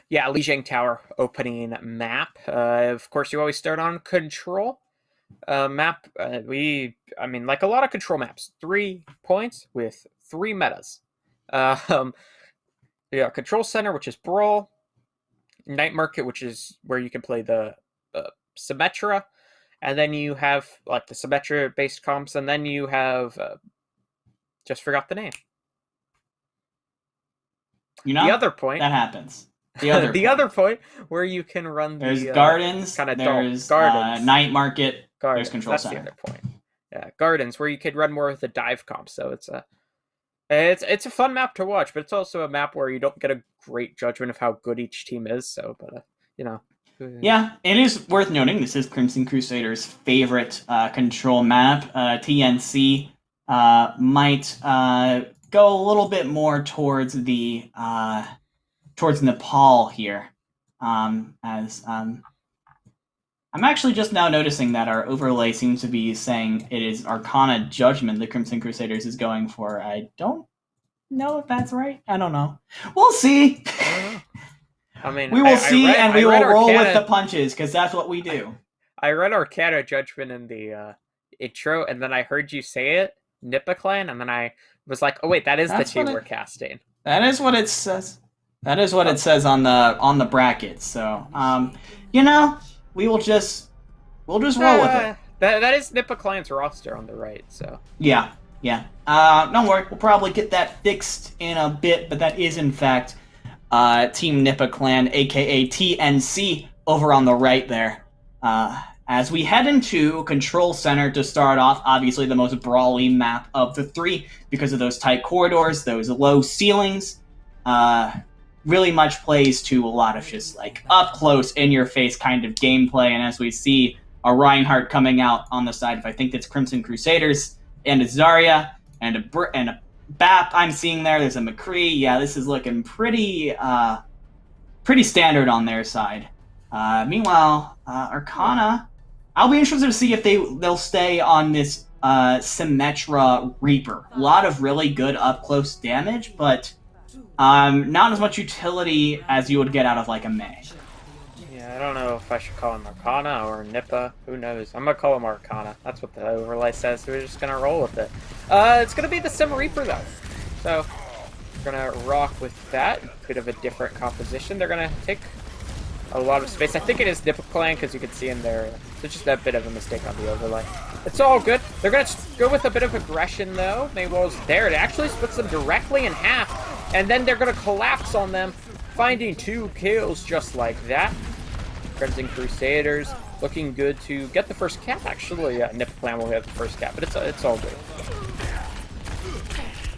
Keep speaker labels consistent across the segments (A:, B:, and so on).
A: Yeah, Lijiang Tower opening map. Of course, you always start on control map. I mean, like a lot of control maps, 3 points with 3 metas. Um, yeah, control center, which is brawl. Night market, which is where you can play the Symmetra, and then you have like the Symmetra based comps, and then you have just forgot the name.
B: You know,
A: the other point
B: that happens. The other
A: the
B: point.
A: other point where you can run
B: there's
A: the
B: gardens,
A: kind of
B: there's
A: gardens,
B: night market,
A: gardens.
B: there's control
A: That's
B: center.
A: the other point. Yeah, gardens where you could run more of the dive comp. So it's a fun map to watch, but it's also a map where you don't get a great judgment of how good each team is. So, but you know.
B: Yeah, it is worth noting this is Crimson Crusaders' favorite control map. TNC might go a little bit more towards the towards Nepal here, as I'm actually just now noticing that our overlay seems to be saying it is Arcana Judgment the Crimson Crusaders is going for. I don't know if that's right. I don't know. We'll see.
A: I mean,
B: we will see, and we will roll with the punches because that's what we do.
A: I read Arcana Judgment in the intro, and then I heard you say it, Nippa Clan, and then I was like, "Oh wait, that's the team we're casting."
B: That is what it says. That is what it says on the bracket. So, you know, we'll just roll with it.
A: That is Nippa Clan's roster on the right. So
B: yeah. Don't worry, we'll probably get that fixed in a bit, but that is in fact Team Nippa Clan, aka TNC, over on the right there. As we head into Control Center to start off, obviously the most brawly map of the three because of those tight corridors, those low ceilings. Really much plays to a lot of just like up close, in your face kind of gameplay. And as we see a Reinhardt coming out on the side of I think that's Crimson Crusaders and a Zarya and a BAP I'm seeing there. There's a McCree. Yeah, this is looking pretty standard on their side. Meanwhile, Arcana, I'll be interested to see if they'll stay on this Symmetra Reaper. A lot of really good up close damage, but not as much utility as you would get out of like a Mei.
A: Yeah, I don't know if I should call him Arcana or Nippa. Who knows? I'm gonna call him Arcana. That's what the overlay says. So we're just gonna roll with it. It's gonna be the Sim Reaper though, so we're gonna rock with that. Bit of a different composition. They're gonna take a lot of space. I think it is Nippa Clan because you can see in there. It's just a bit of a mistake on the overlay. It's all good. They're gonna go with a bit of aggression though. Maywell's there. It actually splits them directly in half, and then they're gonna collapse on them, finding 2 kills just like that. Crimson Crusaders looking good to get the first cap. Actually, Nippa Clan will get the first cap, but it's all good.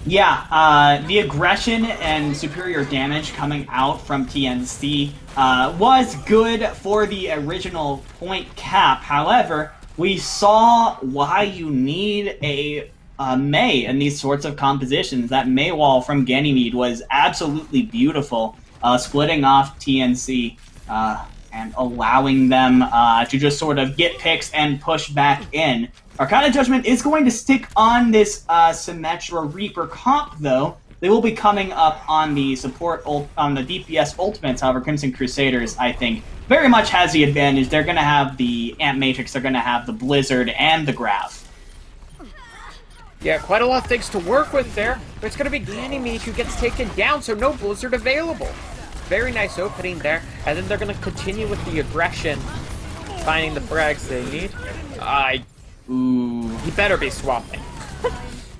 B: Yeah, the aggression and superior damage coming out from TNC was good for the original point cap. However, we saw why you need a Mei in these sorts of compositions. That Mei wall from Ganymede was absolutely beautiful, splitting off TNC and allowing them to just sort of get picks and push back in. Arcana Judgment is going to stick on this Symmetra Reaper comp, though. They will be coming up on the support on the DPS ultimates. However, Crimson Crusaders, I think, very much has the advantage. They're going to have the Ant Matrix, they're going to have the Blizzard, and the Graph.
A: Yeah, quite a lot of things to work with there. But it's going to be Ganymede who gets taken down, so no Blizzard available. Very nice opening there. And then they're going to continue with the aggression, finding the frags they need.
B: Ooh.
A: He better be swapping.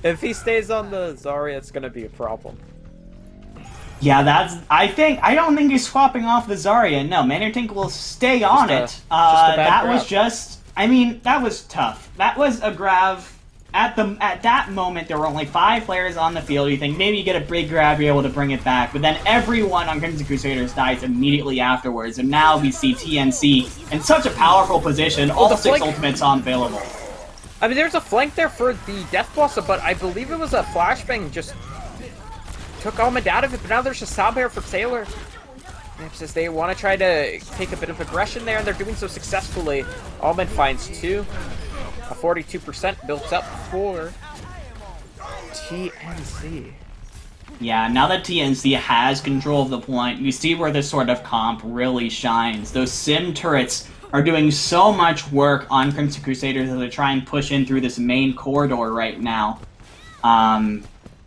A: If he stays on the Zarya, it's going to be a problem.
B: Yeah, I don't think he's swapping off the Zarya. No, Mannertink will stay on it. That was just, I mean, that was tough. That was a Grav. At that moment, there were only 5 players on the field. You think maybe you get a big grab, you're able to bring it back, but then everyone on Crimson Crusaders dies immediately afterwards, and now we see TNC in such a powerful position, all 6 ultimates on available.
A: I mean, there's a flank there for the Death Blossom, but I believe it was a flashbang just took Almond out of it, but now there's a Sabher for Sailor. Says they want to try to take a bit of aggression there, and they're doing so successfully. Almond finds 2. A 42% built up for TNC.
B: Yeah, now that TNC has control of the point, you see where this sort of comp really shines. Those sim turrets are doing so much work on Crimson Crusaders as they try and push in through this main corridor right now.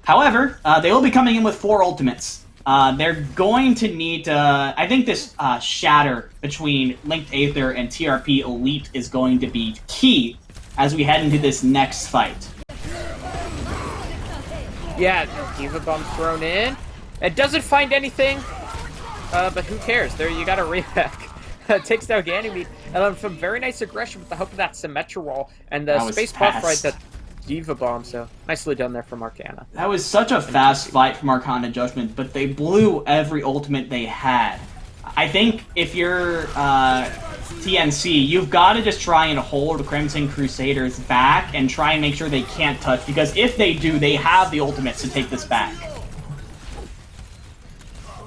B: However, they will be coming in with 4 ultimates. They're going to need to... I think this shatter between Linked Aether and TRP Elite is going to be key as we head into this next fight.
A: Yeah, Diva Bomb's thrown in. It doesn't find anything, but who cares? There, you got a Rebek. Takes down Ganymede, and then some very nice aggression with the help of that Symmetra wall and the space buff right that Diva Bomb, so nicely done there from Arcana.
B: That was such a fast fight from Arcana Judgment, but they blew every ultimate they had. I think if you're TNC, you've got to just try and hold Crimson Crusaders back and try and make sure they can't touch, because if they do, they have the ultimates to take this back.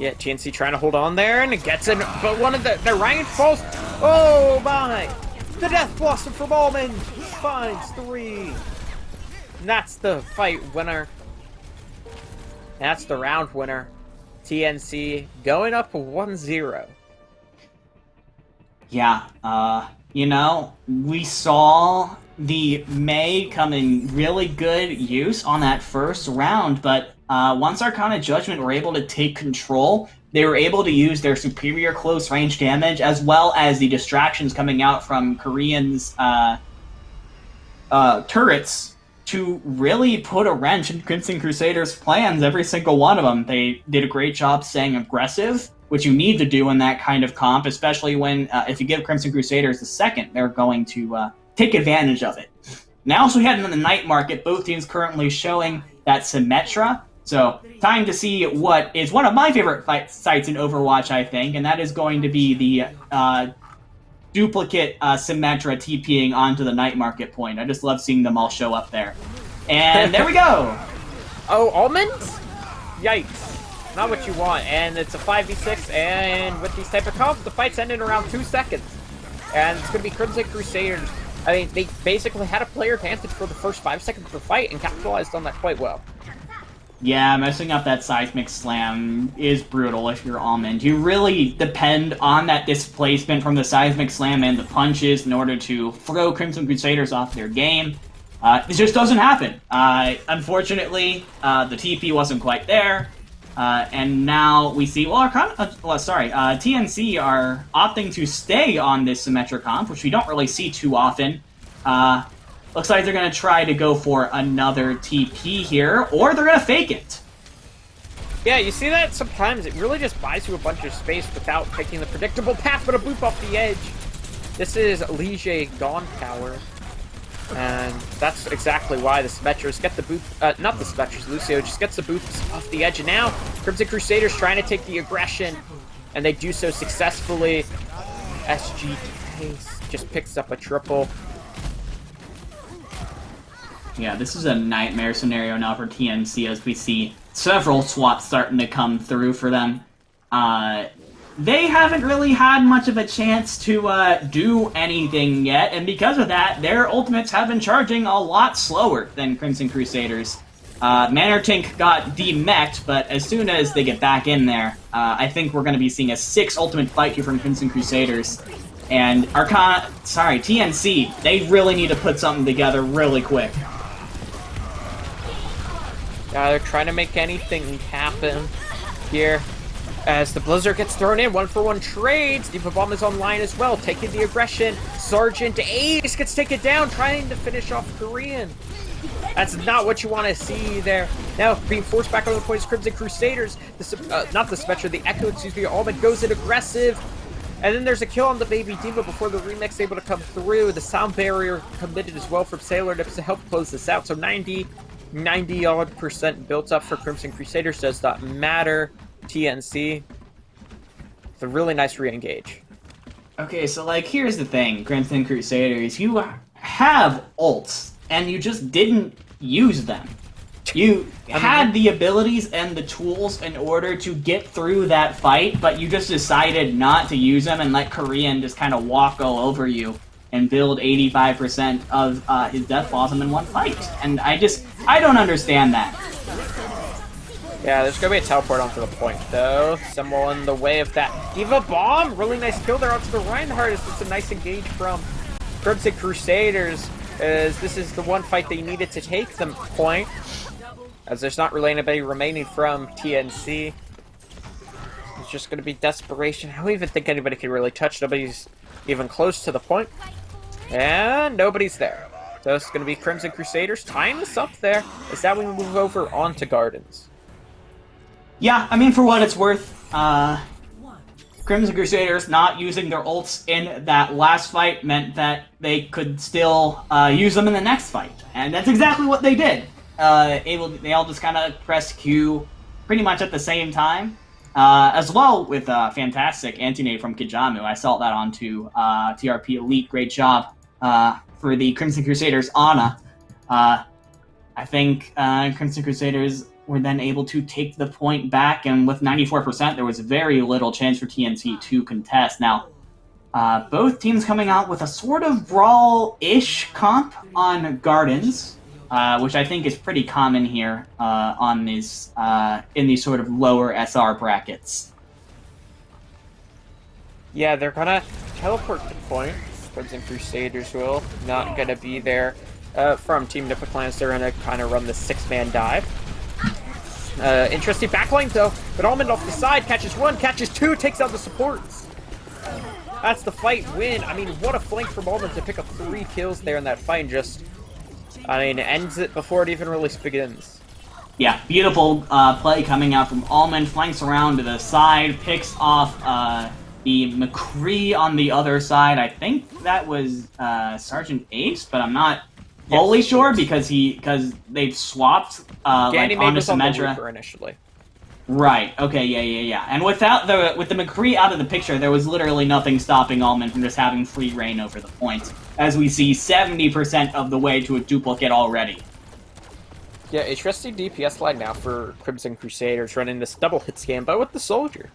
A: Yeah, TNC trying to hold on there, and it gets in, but one of the Ryan falls. Oh my! The Death Blossom from Almond finds 3. And that's the fight winner. That's the round winner. TNC going up 1-0.
B: Yeah, you know, we saw the May come in really good use on that first round, but once Arcana Judgment were able to take control, they were able to use their superior close range damage as well as the distractions coming out from Korean's turrets to really put a wrench in Crimson Crusaders' plans, every single one of them. They did a great job staying aggressive, which you need to do in that kind of comp, especially when, if you give Crimson Crusaders a second, they're going to take advantage of it. Now, as we head into the night market, both teams currently showing that Symmetra. So, time to see what is one of my favorite sites in Overwatch, I think, and that is going to be the duplicate Symmetra TPing onto the night market point. I just love seeing them all show up there. And there we go!
A: Oh, Almonds? Yikes. Not what you want. And it's a 5v6, and with these type of comps, the fight's ending around 2 seconds. And it's going to be Crimson Crusaders. I mean, they basically had a player advantage for the first 5 seconds of the fight and capitalized on that quite well.
B: Yeah, messing up that Seismic Slam is brutal if you're Almond. You really depend on that displacement from the Seismic Slam and the punches in order to throw Crimson Crusaders off their game. It just doesn't happen. Unfortunately, the TP wasn't quite there. And now we see, well, TNC are opting to stay on this Symmetra comp, which we don't really see too often. Looks like they're going to try to go for another TP here, or they're going to fake it.
A: Yeah, you see that sometimes. It really just buys you a bunch of space without taking the predictable path, but a boop off the edge. This is Lige Gone Tower. And that's exactly why the Symmetras get the boot, not the Symmetras, Lucio just gets the boots off the edge. And now, Crimson Crusaders trying to take the aggression, and they do so successfully. SG Case just picks up a triple.
B: Yeah, this is a nightmare scenario now for TNC as we see several swaps starting to come through for them. They haven't really had much of a chance to do anything yet, and because of that, their ultimates have been charging a lot slower than Crimson Crusaders. Manor Tink got demech'd, but as soon as they get back in there, I think we're going to be seeing a 6 ultimate fight here from Crimson Crusaders. And TNC, they really need to put something together really quick.
A: They're trying to make anything happen here. As the Blizzard gets thrown in, 1-for-1 trades. Diva Bomb is online as well, taking the aggression. Sergeant Ace gets taken down, trying to finish off Korean. That's not what you want to see there. Now, being forced back on the points, Crimson Crusaders, not the Spectre, the Echo, excuse me, Almond goes in aggressive. And then there's a kill on the Baby Diva before the remix able to come through. The sound barrier committed as well from Sailor Nips to help close this out. So 90-odd% built up for Crimson Crusaders. Does not matter. TNC. It's a really nice re-engage.
B: Okay, so here's the thing, Crimson Crusaders. You have ults, and you just didn't use them. You had the abilities and the tools in order to get through that fight, but you just decided not to use them and let Korean just kind of walk all over you and build 85% of his Death Blossom in one fight. And I don't understand that.
A: Yeah, there's gonna be a teleport onto the point, though. Symbol in the way of that Diva Bomb! Really nice kill there onto the Reinhardt. It's a nice engage from Crimson Crusaders, as this is the one fight they needed to take the point, as there's not really anybody remaining from TNC. It's just gonna be desperation. I don't even think anybody can really touch. Nobody's even close to the point. And nobody's there. So it's gonna be Crimson Crusaders tying us up there. Is that when we move over onto Gardens?
B: Yeah, I mean, for what it's worth, Crimson Crusaders not using their ults in that last fight meant that they could still use them in the next fight. And that's exactly what they did. They all just kind of pressed Q pretty much at the same time. As well with fantastic anti-nade from Kijamu. I saw that onto TRP Elite. Great job for the Crimson Crusaders Ana. I think Crimson Crusaders were then able to take the point back, and with 94%, there was very little chance for TNC to contest. Now, both teams coming out with a sort of brawl-ish comp on Gardens, which I think is pretty common here on these in these sort of lower SR brackets.
A: Yeah, they're gonna teleport the point. Crimson Crusaders will not gonna be there from Team Nippa Clans. They're gonna kind of run the 6-man dive. Interesting backline though, but Almond off the side catches 1, catches 2, takes out the supports. That's the fight win. I mean, what a flank from Almond to pick up 3 kills there in that fight and just, I mean, ends it before it even really begins.
B: Yeah, beautiful play coming out from Almond, flanks around to the side, picks off the McCree on the other side. I think that was Sergeant Ace, but I'm not fully sure because they've swapped like onto Symmetra
A: initially.
B: Right. Okay. Yeah. And with the McCree out of the picture, there was literally nothing stopping Almond from just having free reign over the point, as we see 70% of the way to a duplicate already.
A: Yeah, a trusty DPS line now for Crimson Crusaders, running this double hit scan, but with the soldier.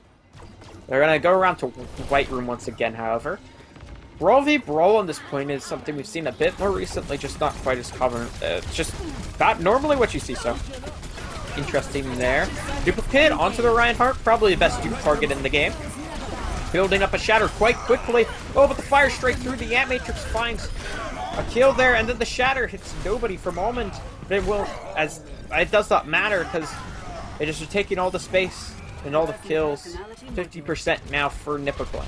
A: They're gonna go around to White Room once again, however. Brawl v Brawl on this point is something we've seen a bit more recently, just not quite as common. It's just not normally what you see, so interesting there. Duplicate onto the Reinhardt, probably the best dupe target in the game. Building up a shatter quite quickly. Oh, but the fire straight through the Ant Matrix finds a kill there, and then the shatter hits nobody from Almond. They will, as it does not matter because they just are taking all the space and all the kills. 50% now for Nippa Clan.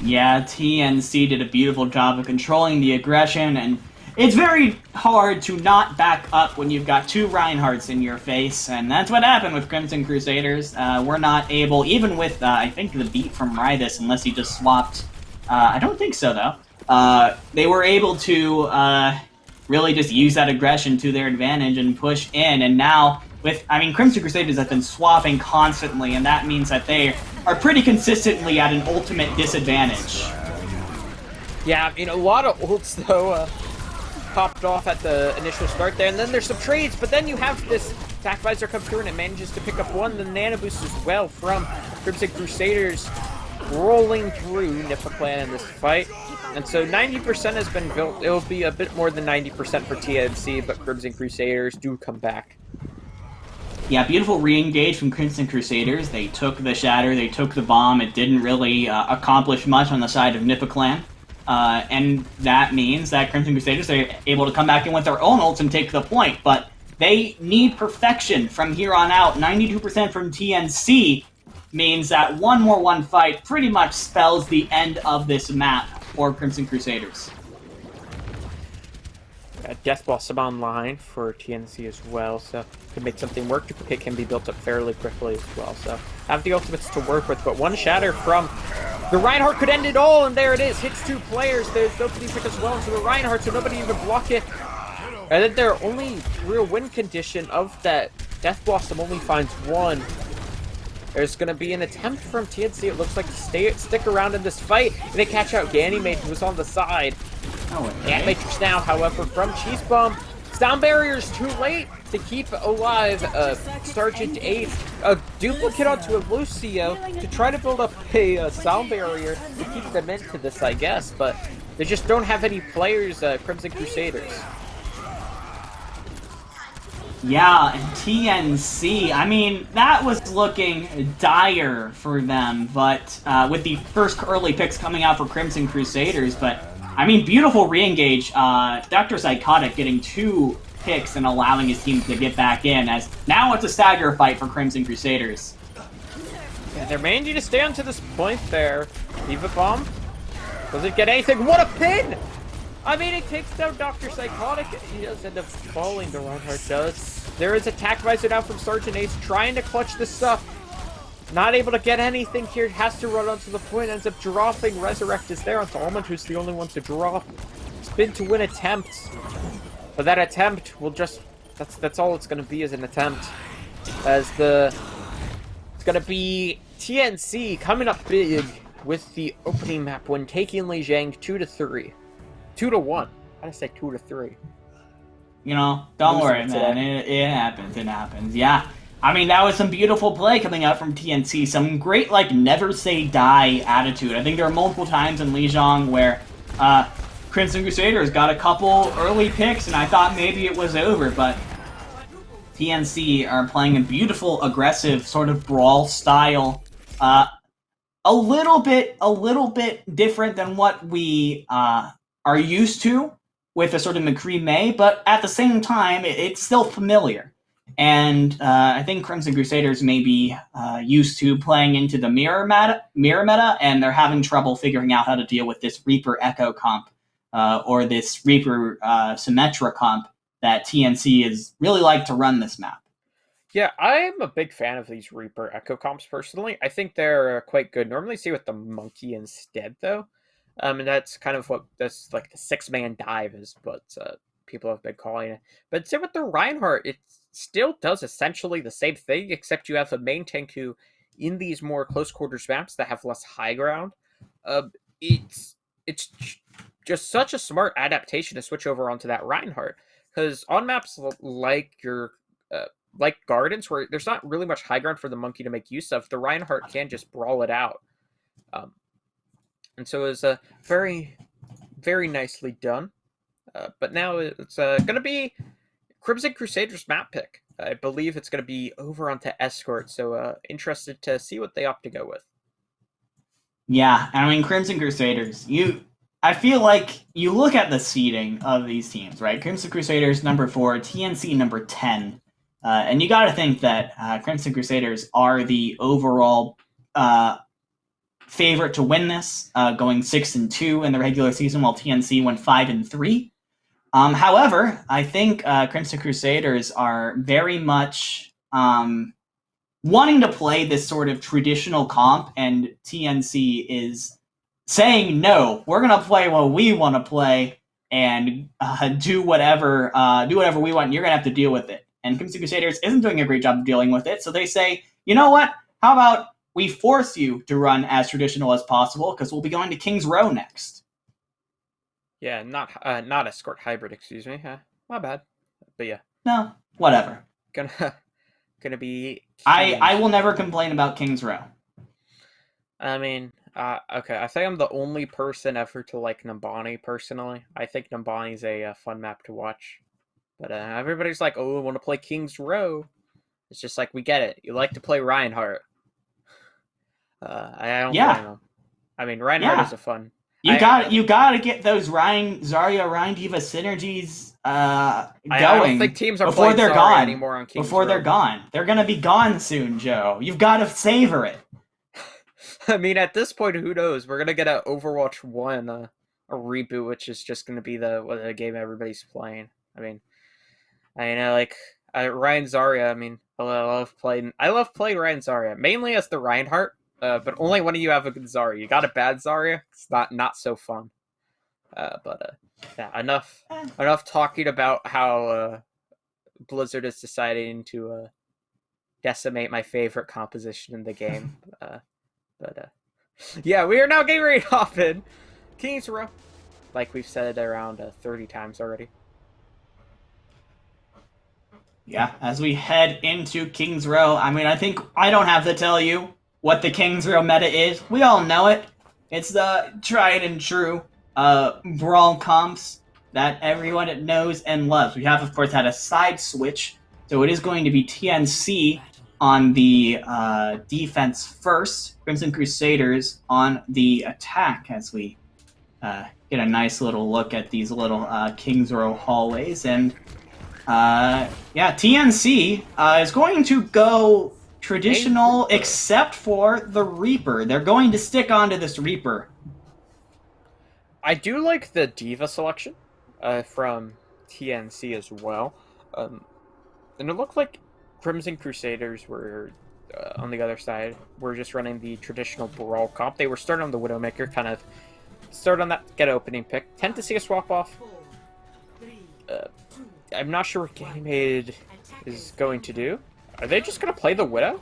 B: Yeah, TNC did a beautiful job of controlling the aggression, and it's very hard to not back up when you've got 2 Reinhardts in your face, and that's what happened with Crimson Crusaders. We're not able, even with, I think, the beat from Rydis, unless he just swapped. I don't think so, though. They were able to really just use that aggression to their advantage and push in, and now, Crimson Crusaders have been swapping constantly, and that means that they are pretty consistently at an ultimate disadvantage.
A: Yeah, I mean, a lot of ults, though, popped off at the initial start there, and then there's some trades, but then you have this attack visor come through, and it manages to pick up 1, the nano boost as well from Crimson Crusaders, rolling through Nippa Clan in this fight. And so 90% has been built. It'll be a bit more than 90% for TNC, but Crimson Crusaders do come back.
B: Yeah, beautiful re-engage from Crimson Crusaders. They took the shatter, they took the bomb. It didn't really accomplish much on the side of Nippa Clan. And that means that Crimson Crusaders are able to come back in with their own ults and take the point. But they need perfection from here on out. 92% from TNC means that 1-1 fight pretty much spells the end of this map for Crimson Crusaders.
A: Death Blossom online for TNC as well, so could make something work. Duplicate can be built up fairly quickly as well, so have the ultimates to work with, but 1 shatter from the Reinhardt could end it all, and there it is. Hits 2 players. There's nobody pick as well into the Reinhardt, so nobody even block it. And then their only real win condition of that Death Blossom only finds 1. There's going to be an attempt from TNC, it looks like, to stick around in this fight. And they catch out Ganymede, who was on the side. Ant Matrix now, however, from Cheese Bomb. Sound barrier's too late to keep alive Sergeant Ace. A duplicate onto a Lucio to try to build up a sound barrier to keep them into this, I guess. But they just don't have any players, Crimson Crusaders.
B: Yeah, and TNC, I mean, that was looking dire for them, but with the first early picks coming out for Crimson Crusaders, but, I mean, beautiful re-engage. Dr. Psychotic getting 2 picks and allowing his team to get back in, as now it's a stagger fight for Crimson Crusaders.
A: Yeah, they're managing to stay on to this point there. Diva Bomb. Does it get anything? What a pin! I mean, it takes down Dr. Psychotic. He does end up falling, the Reinhardt does. There is attack visor now from Sergeant Ace, trying to clutch this stuff. Not able to get anything here, has to run onto the point, ends up dropping. Resurrect is there onto Almond, who's the only one to drop. Spin to win attempt. But that attempt will just... That's all it's going to be, is an attempt. As the... It's going to be TNC coming up big with the opening map when taking Lijiang 2-3. 2-1. How did I say 2-3?
B: You know, don't worry, man. It happens. It happens. Yeah. I mean, that was some beautiful play coming out from TNC. Some great, like, never say die attitude. I think there are multiple times in Lijiang where Crimson Crusaders got a couple early picks, and I thought maybe it was over, but TNC are playing a beautiful, aggressive, sort of brawl style. A little bit different than what we are used to with a sort of McCree May, but at the same time, it's still familiar. And I think Crimson Crusaders may be used to playing into the mirror meta, and they're having trouble figuring out how to deal with this Reaper Echo comp or this Reaper Symmetra comp that TNC is really like to run this map.
A: Yeah, I'm a big fan of these Reaper Echo comps personally. I think they're quite good. Normally see with the Monkey instead, though. And that's kind of what this, like, the 6-man dive is, but people have been calling it. But say with the Reinhardt, it still does essentially the same thing, except you have a main tank who, in these more close quarters maps that have less high ground, it's just such a smart adaptation to switch over onto that Reinhardt. Because on maps like your like Gardens, where there's not really much high ground for the Monkey to make use of, the Reinhardt can just brawl it out. And so it was very, very nicely done. But now it's going to be Crimson Crusaders map pick. I believe it's going to be over onto Escort, so interested to see what they opt to go with.
B: Yeah, I mean, Crimson Crusaders, I feel like you look at the seeding of these teams, right? Crimson Crusaders number 4, TNC number 10. And you got to think that Crimson Crusaders are the overall favorite to win this, going 6-2 in the regular season, while TNC went 5-3. However, I think Crimson Crusaders are very much wanting to play this sort of traditional comp, and TNC is saying, no, we're going to play what we want to play and do whatever we want, and you're going to have to deal with it. And Crimson Crusaders isn't doing a great job of dealing with it, so they say, you know what? How about we force you to run as traditional as possible, because we'll be going to King's Row next.
A: Yeah, not Escort Hybrid, excuse me. My bad. But yeah.
B: No, whatever.
A: Gonna be...
B: I will never complain about King's Row.
A: I mean, okay, I think I'm the only person ever to like Nambani, personally. I think Nambani's a fun map to watch. But everybody's like, oh, I want to play King's Row. It's just like, we get it. You like to play Reinhardt. I don't know. I mean, Reinhardt is a fun... You
B: got to get those Zarya Rein Diva synergies going.
A: I don't think teams are
B: before they're
A: Zarya
B: gone
A: anymore on King's
B: Before
A: Row.
B: they're gone. They're going to be gone soon, Joe. You've got to savor it.
A: I mean, at this point, who knows? We're going to get an Overwatch 1 a reboot, which is just going to be the game everybody's playing. I mean, like Ryan Zarya. I mean, I love playing Ryan Zarya mainly as the Reinhardt, but only when you have a good Zarya. You got a bad Zarya, it's not so fun. Yeah, enough talking about how Blizzard is deciding to decimate my favorite composition in the game. Yeah, we are now getting ready to hop in King's Row, like we've said around 30 times already.
B: Yeah, as we head into King's Row, I mean, I think I don't have to tell you what the King's Row meta is. We all know it. It's the tried and true brawl comps that everyone knows and loves. We have, of course, had a side switch So it is going to be TNC on the defense first, Crimson Crusaders on the attack as we get a nice little look at these little Kings Row hallways. And yeah, TNC is going to go traditional except for the Reaper. They're going to stick onto this Reaper.
A: I do like the Diva selection from TNC as well. And it looked like Crimson Crusaders were, on the other side, were just running the traditional Brawl comp. They were starting on the Widowmaker, kind of start on that get opening pick. Tend to see a swap off. I'm not sure what Ganymede is going to do. Are they just going to play the Widow?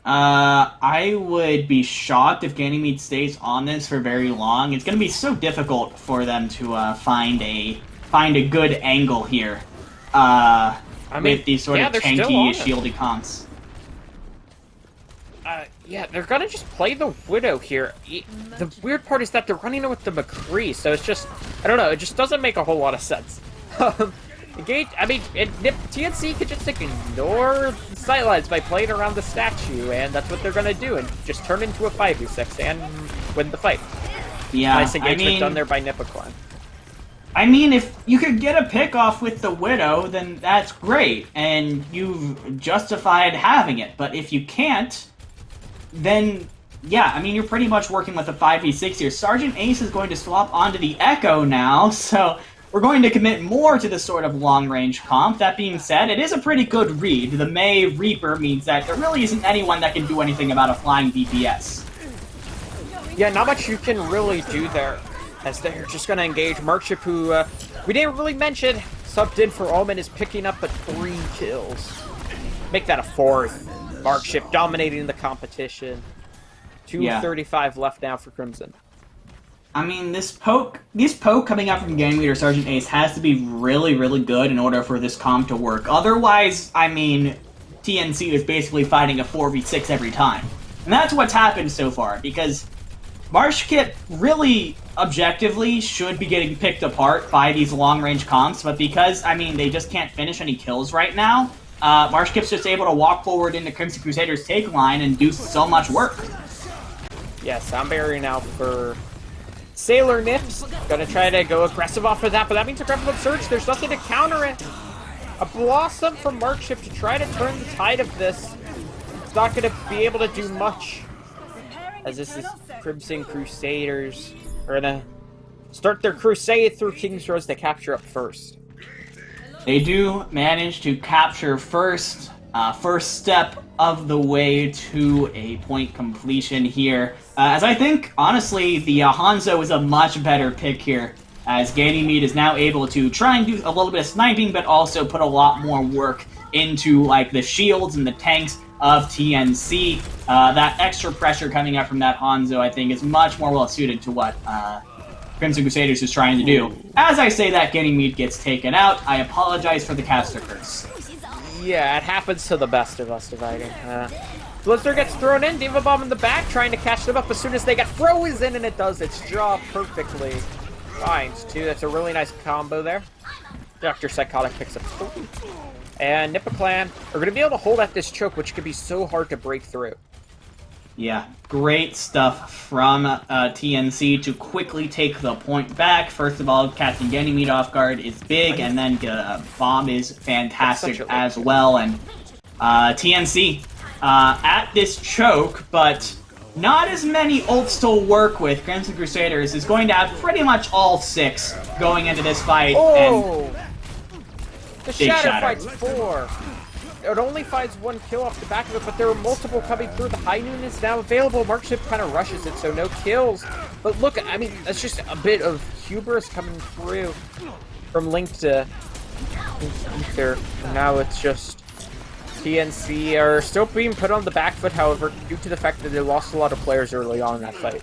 B: I would be shocked if Ganymede stays on this for very long. It's going to be so difficult for them to find a good angle here. With these sort of tanky, shieldy comps.
A: Yeah, they're going to just play the Widow here. The weird part is that they're running it with the McCree, so it's just, I don't know, it just doesn't make a whole lot of sense. TNC could just ignore the sightlines by playing around the statue, and that's what they're going to do, and just turn into a 5v6 and win the fight.
B: Yeah,
A: nice engagement done there by Nippa Clan.
B: I mean, if you could get a pick off with the Widow, then that's great, and you've justified having it. But if you can't, then, yeah, I mean, you're pretty much working with a 5v6 here. Sergeant Ace is going to swap onto the Echo now, so we're going to commit more to this sort of long-range comp. That being said, it is a pretty good read. The May Reaper means that there really isn't anyone that can do anything about a flying DPS.
A: Yeah, not much you can really do there, as they're just going to engage. Markship, who we didn't really mention, subbed in for Omen, is picking up but 3 kills. Make that a 4th. Markship dominating the competition. 2:35 left now for Crimson.
B: I mean, this poke coming out from Ganymede or Sergeant Ace has to be really, really good in order for this comp to work. Otherwise, I mean, TNC is basically fighting a 4v6 every time. And that's what's happened so far, because Marshkip really, objectively, should be getting picked apart by these long-range comps, but because, I mean, they just can't finish any kills right now, Marshkip's just able to walk forward into Crimson Crusaders' take line and do so much work.
A: Yeah, sound barrier now for Sailor Nips. Gonna try to go aggressive off of that, but that means a Grapple Surge. There's nothing to counter it. A Blossom from Markship to try to turn the tide of this. It's not gonna be able to do much, as this is Crimson Crusaders. Are gonna start their crusade through King's Row. They capture up first.
B: They do manage to capture first. First step of the way to a point completion here. As I think, honestly, the Hanzo is a much better pick here, as Ganymede is now able to try and do a little bit of sniping, but also put a lot more work into like the shields and the tanks of TNC. That extra pressure coming up from that Hanzo, I think, is much more well suited to what Crimson Crusaders is trying to do. As I say that, Ganymede gets taken out. I apologize for the caster curse.
A: Yeah, it happens to the best of us dividing. Blizzard gets thrown in, Diva Bomb in the back, trying to catch them up as soon as they get frozen, and it does its job perfectly. Finds 2, that's a really nice combo there. Dr. Psychotic picks up 3. And Nippa Clan are going to be able to hold at this choke, which can be so hard to break through.
B: Yeah, great stuff from TNC to quickly take the point back. First of all, catching Ganymede off guard is big, and then Bomb is fantastic as well. And TNC at this choke, but not as many ults to work with. Crimson Crusaders is going to have pretty much all 6 going into this fight.
A: Oh!
B: And
A: the Shatter fights 4. It only finds 1 kill off the back of it, but there are multiple coming through. The High Noon is now available. Markship kind of rushes it, so no kills. But look, I mean, that's just a bit of hubris coming through from Link to Ether. And now it's just TNC are still being put on the back foot, however, due to the fact that they lost a lot of players early on in that fight.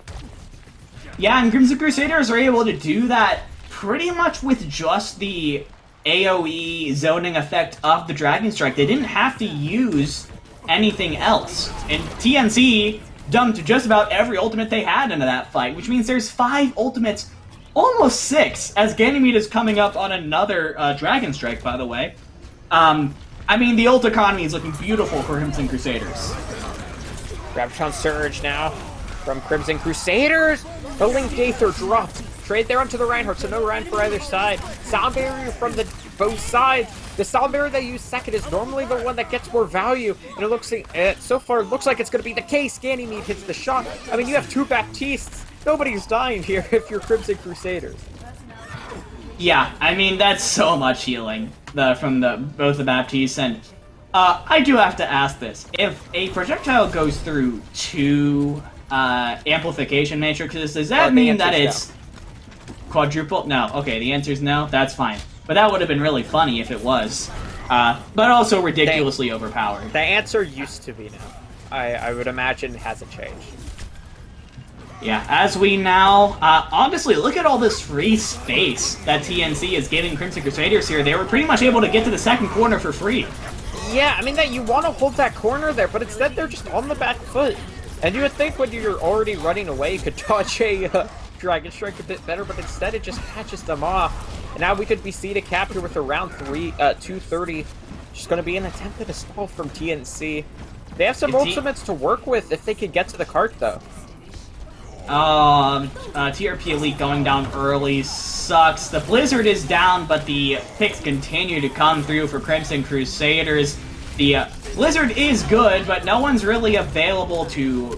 B: Yeah, and Crimson Crusaders are able to do that pretty much with just the AoE zoning effect of the Dragon Strike. They didn't have to use anything else. And TNC dumped just about every ultimate they had into that fight, which means there's 5 ultimates, almost 6, as Ganymede is coming up on another Dragon Strike, by the way. I mean, the ult economy is looking beautiful for Crimson Crusaders.
A: Graviton Surge now from Crimson Crusaders. The Link Aether dropped. Trade there onto the Reinhardt, so no Rein for either side. Sound Barrier from both sides. The Sound Barrier they use second is normally the one that gets more value, and it looks so far it looks like it's going to be the case. Ganymede hits the shot. I mean, you have two Baptistes. Nobody's dying here if you're Crimson Crusaders.
B: Yeah, I mean, that's so much healing from both the Baptistes, and I do have to ask this. If a projectile goes through two amplification matrices, does that mean that it's quadruple? No. Okay, the answer is no. That's fine. But that would have been really funny if it was. But also ridiculously overpowered.
A: The answer used to be no. I would imagine it hasn't changed.
B: Yeah, as we now, honestly, look at all this free space that TNC is giving Crimson Crusaders here. They were pretty much able to get to the second corner for free.
A: Yeah, I mean, that you want to hold that corner there, but instead they're just on the back foot. And you would think when you're already running away, you could dodge a Dragon Strike a bit better, but instead it just catches them off. And now we could be seeded capture with around 230. Just going to be an attempted stall from TNC. They have some ultimates to work with if they could get to the cart, though.
B: TRP Elite going down early sucks. The Blizzard is down, but the picks continue to come through for Crimson Crusaders. The Blizzard is good, but no one's really available to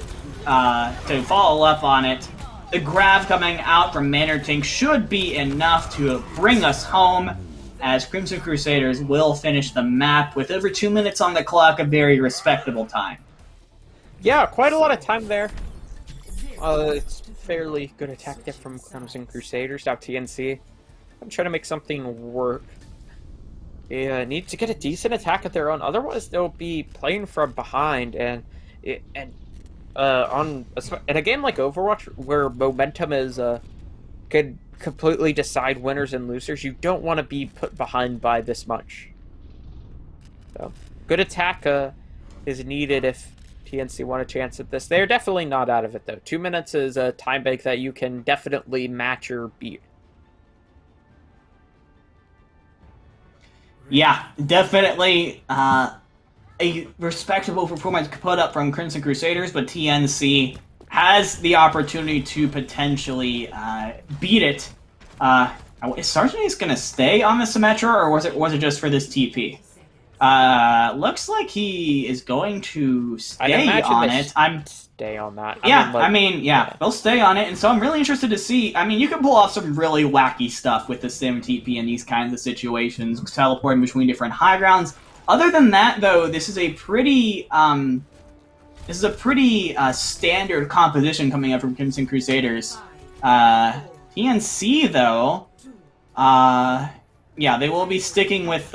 B: follow up on it. The Grav coming out from Manor Tank should be enough to bring us home, as Crimson Crusaders will finish the map with over 2 minutes on the clock, a very respectable time.
A: Yeah, quite a lot of time there. It's fairly good attack there from Crimson Crusaders. Now TNC, I'm trying to make something work. Yeah, need to get a decent attack of their own. Otherwise, they'll be playing from behind, and in a game like Overwatch, where momentum is could completely decide winners and losers, you don't want to be put behind by this much. So, good attack is needed if TNC want a chance at this. They're definitely not out of it, though. 2 minutes is a time bank that you can definitely match or beat.
B: Yeah, definitely a respectable performance put up from Crimson Crusaders, but TNC has the opportunity to potentially beat it. Is Sargent going to stay on the Symmetra, or was it just for this TP? Looks like he is going to stay on it.
A: Stay on that.
B: They'll stay on it, and so I'm really interested to see. I mean, you can pull off some really wacky stuff with the Sim TP in these kinds of situations, teleporting between different high grounds. Other than that, though, this is a pretty standard composition coming up from Crimson Crusaders. TNC, though, yeah, they will be sticking with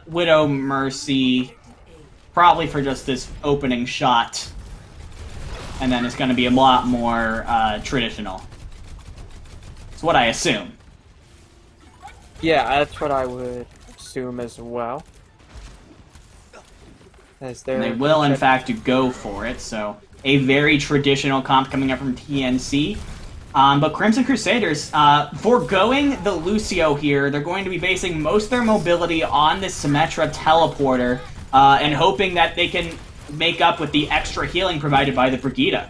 B: Widow Mercy, probably for just this opening shot. And then it's going to be a lot more traditional. That's what I assume.
A: Yeah, that's what I would assume as well.
B: And they will, in fact, go for it, so a very traditional comp coming up from TNC. But Crimson Crusaders, foregoing the Lucio here, they're going to be basing most of their mobility on this Symmetra teleporter, and hoping that they can make up with the extra healing provided by the Brigida.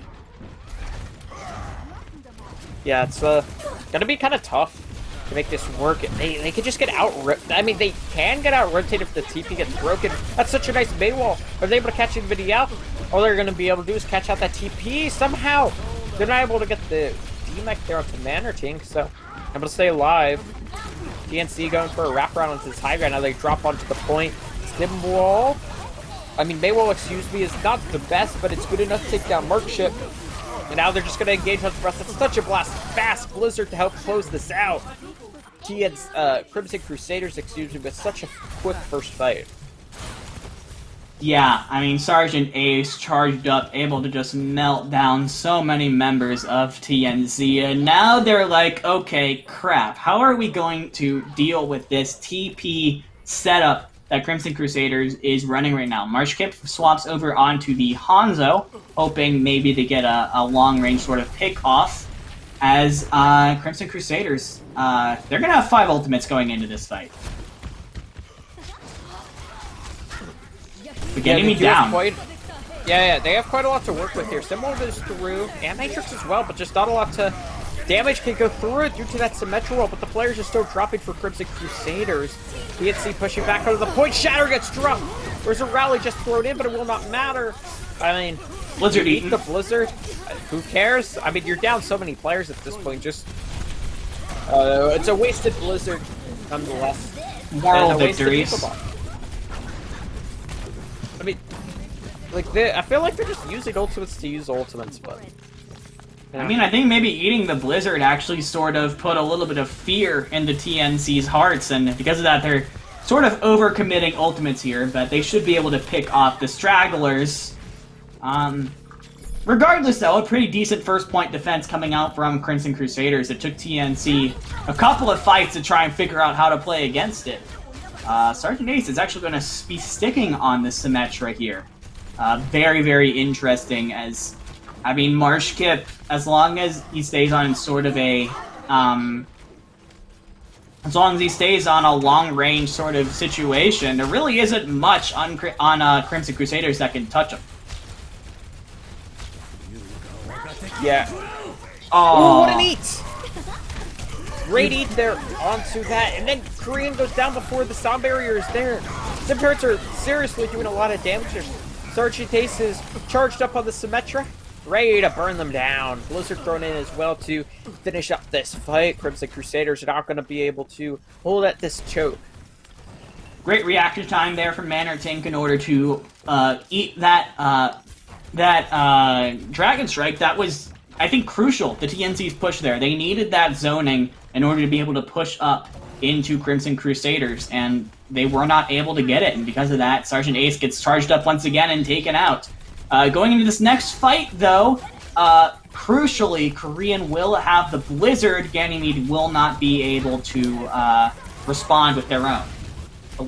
A: Yeah, it's gonna be kind of tough to make this work. They could just get I mean, they can get out-rotated if the TP gets broken. That's such a nice Bay wall. Are they able to catch anybody out? All they're gonna be able to do is catch out that TP somehow. They're not able to get the D-Mech there onto Manor Tank, so able to stay alive. DNC going for a wraparound onto this high ground. Now they drop onto the point. Stim wall. I mean, Maywall, excuse me, is not the best, but it's good enough to take down Mercship. And now they're just going to engage on the rest. That's such a blast. Fast Blizzard to help close this out. Crimson Crusaders, excuse me, but such a quick first fight.
B: Yeah, I mean, Sergeant Ace charged up, able to just melt down so many members of TNC, and now they're like, okay, crap, how are we going to deal with this TP setup that Crimson Crusaders is running right now? Marshkip swaps over onto the Hanzo, hoping maybe to get a long-range sort of pick-off, as Crimson Crusaders, they're going to have 5 ultimates going into this fight. But getting me down.
A: Yeah, they have quite a lot to work with here. Symbol goes through, and Matrix as well, but just not a lot to... Damage can go through it due to that symmetrical, but the players are still dropping for Crimson Crusaders. PNC pushing back onto the point. Shatter gets dropped. There's a rally just thrown in, but it will not matter. I mean,
B: Blizzard
A: eat the Blizzard. Who cares? I mean, you're down so many players at this point. Just it's a wasted Blizzard, nonetheless.
B: Moral victories.
A: I mean, like I feel like they're just using ultimates to use ultimates, but.
B: I mean, I think maybe eating the Blizzard actually sort of put a little bit of fear into TNC's hearts, and because of that, they're sort of overcommitting ultimates here, but they should be able to pick off the stragglers. Regardless, though, a pretty decent first-point defense coming out from Crimson Crusaders. It took TNC a couple of fights to try and figure out how to play against it. Sergeant Ace is actually going to be sticking on the Symmetra here. Very, very interesting as... I mean, Marshkip, as long as he stays on sort of a, as long as he stays on a long-range sort of situation, there really isn't much on Crimson Crusaders that can touch him.
A: Yeah. Oh, what an eat! Great eat there onto that, and then Korean goes down before the sound barrier is there. Zip turrets are seriously doing a lot of damage there. Sergeant Ace is charged up on the Symmetra. Ready to burn them down. Blizzard thrown in as well to finish up this fight. Crimson Crusaders are not going to be able to hold at this choke.
B: Great reaction time there from Mannertink in order to eat that Dragon Strike. That was, I think, crucial, the TNC's push there. They needed that zoning in order to be able to push up into Crimson Crusaders, and they were not able to get it, and because of that, Sergeant Ace gets charged up once again and taken out. Going into this next fight, though, crucially, Korean will have the Blizzard. Ganymede will not be able to respond with their own. Oh.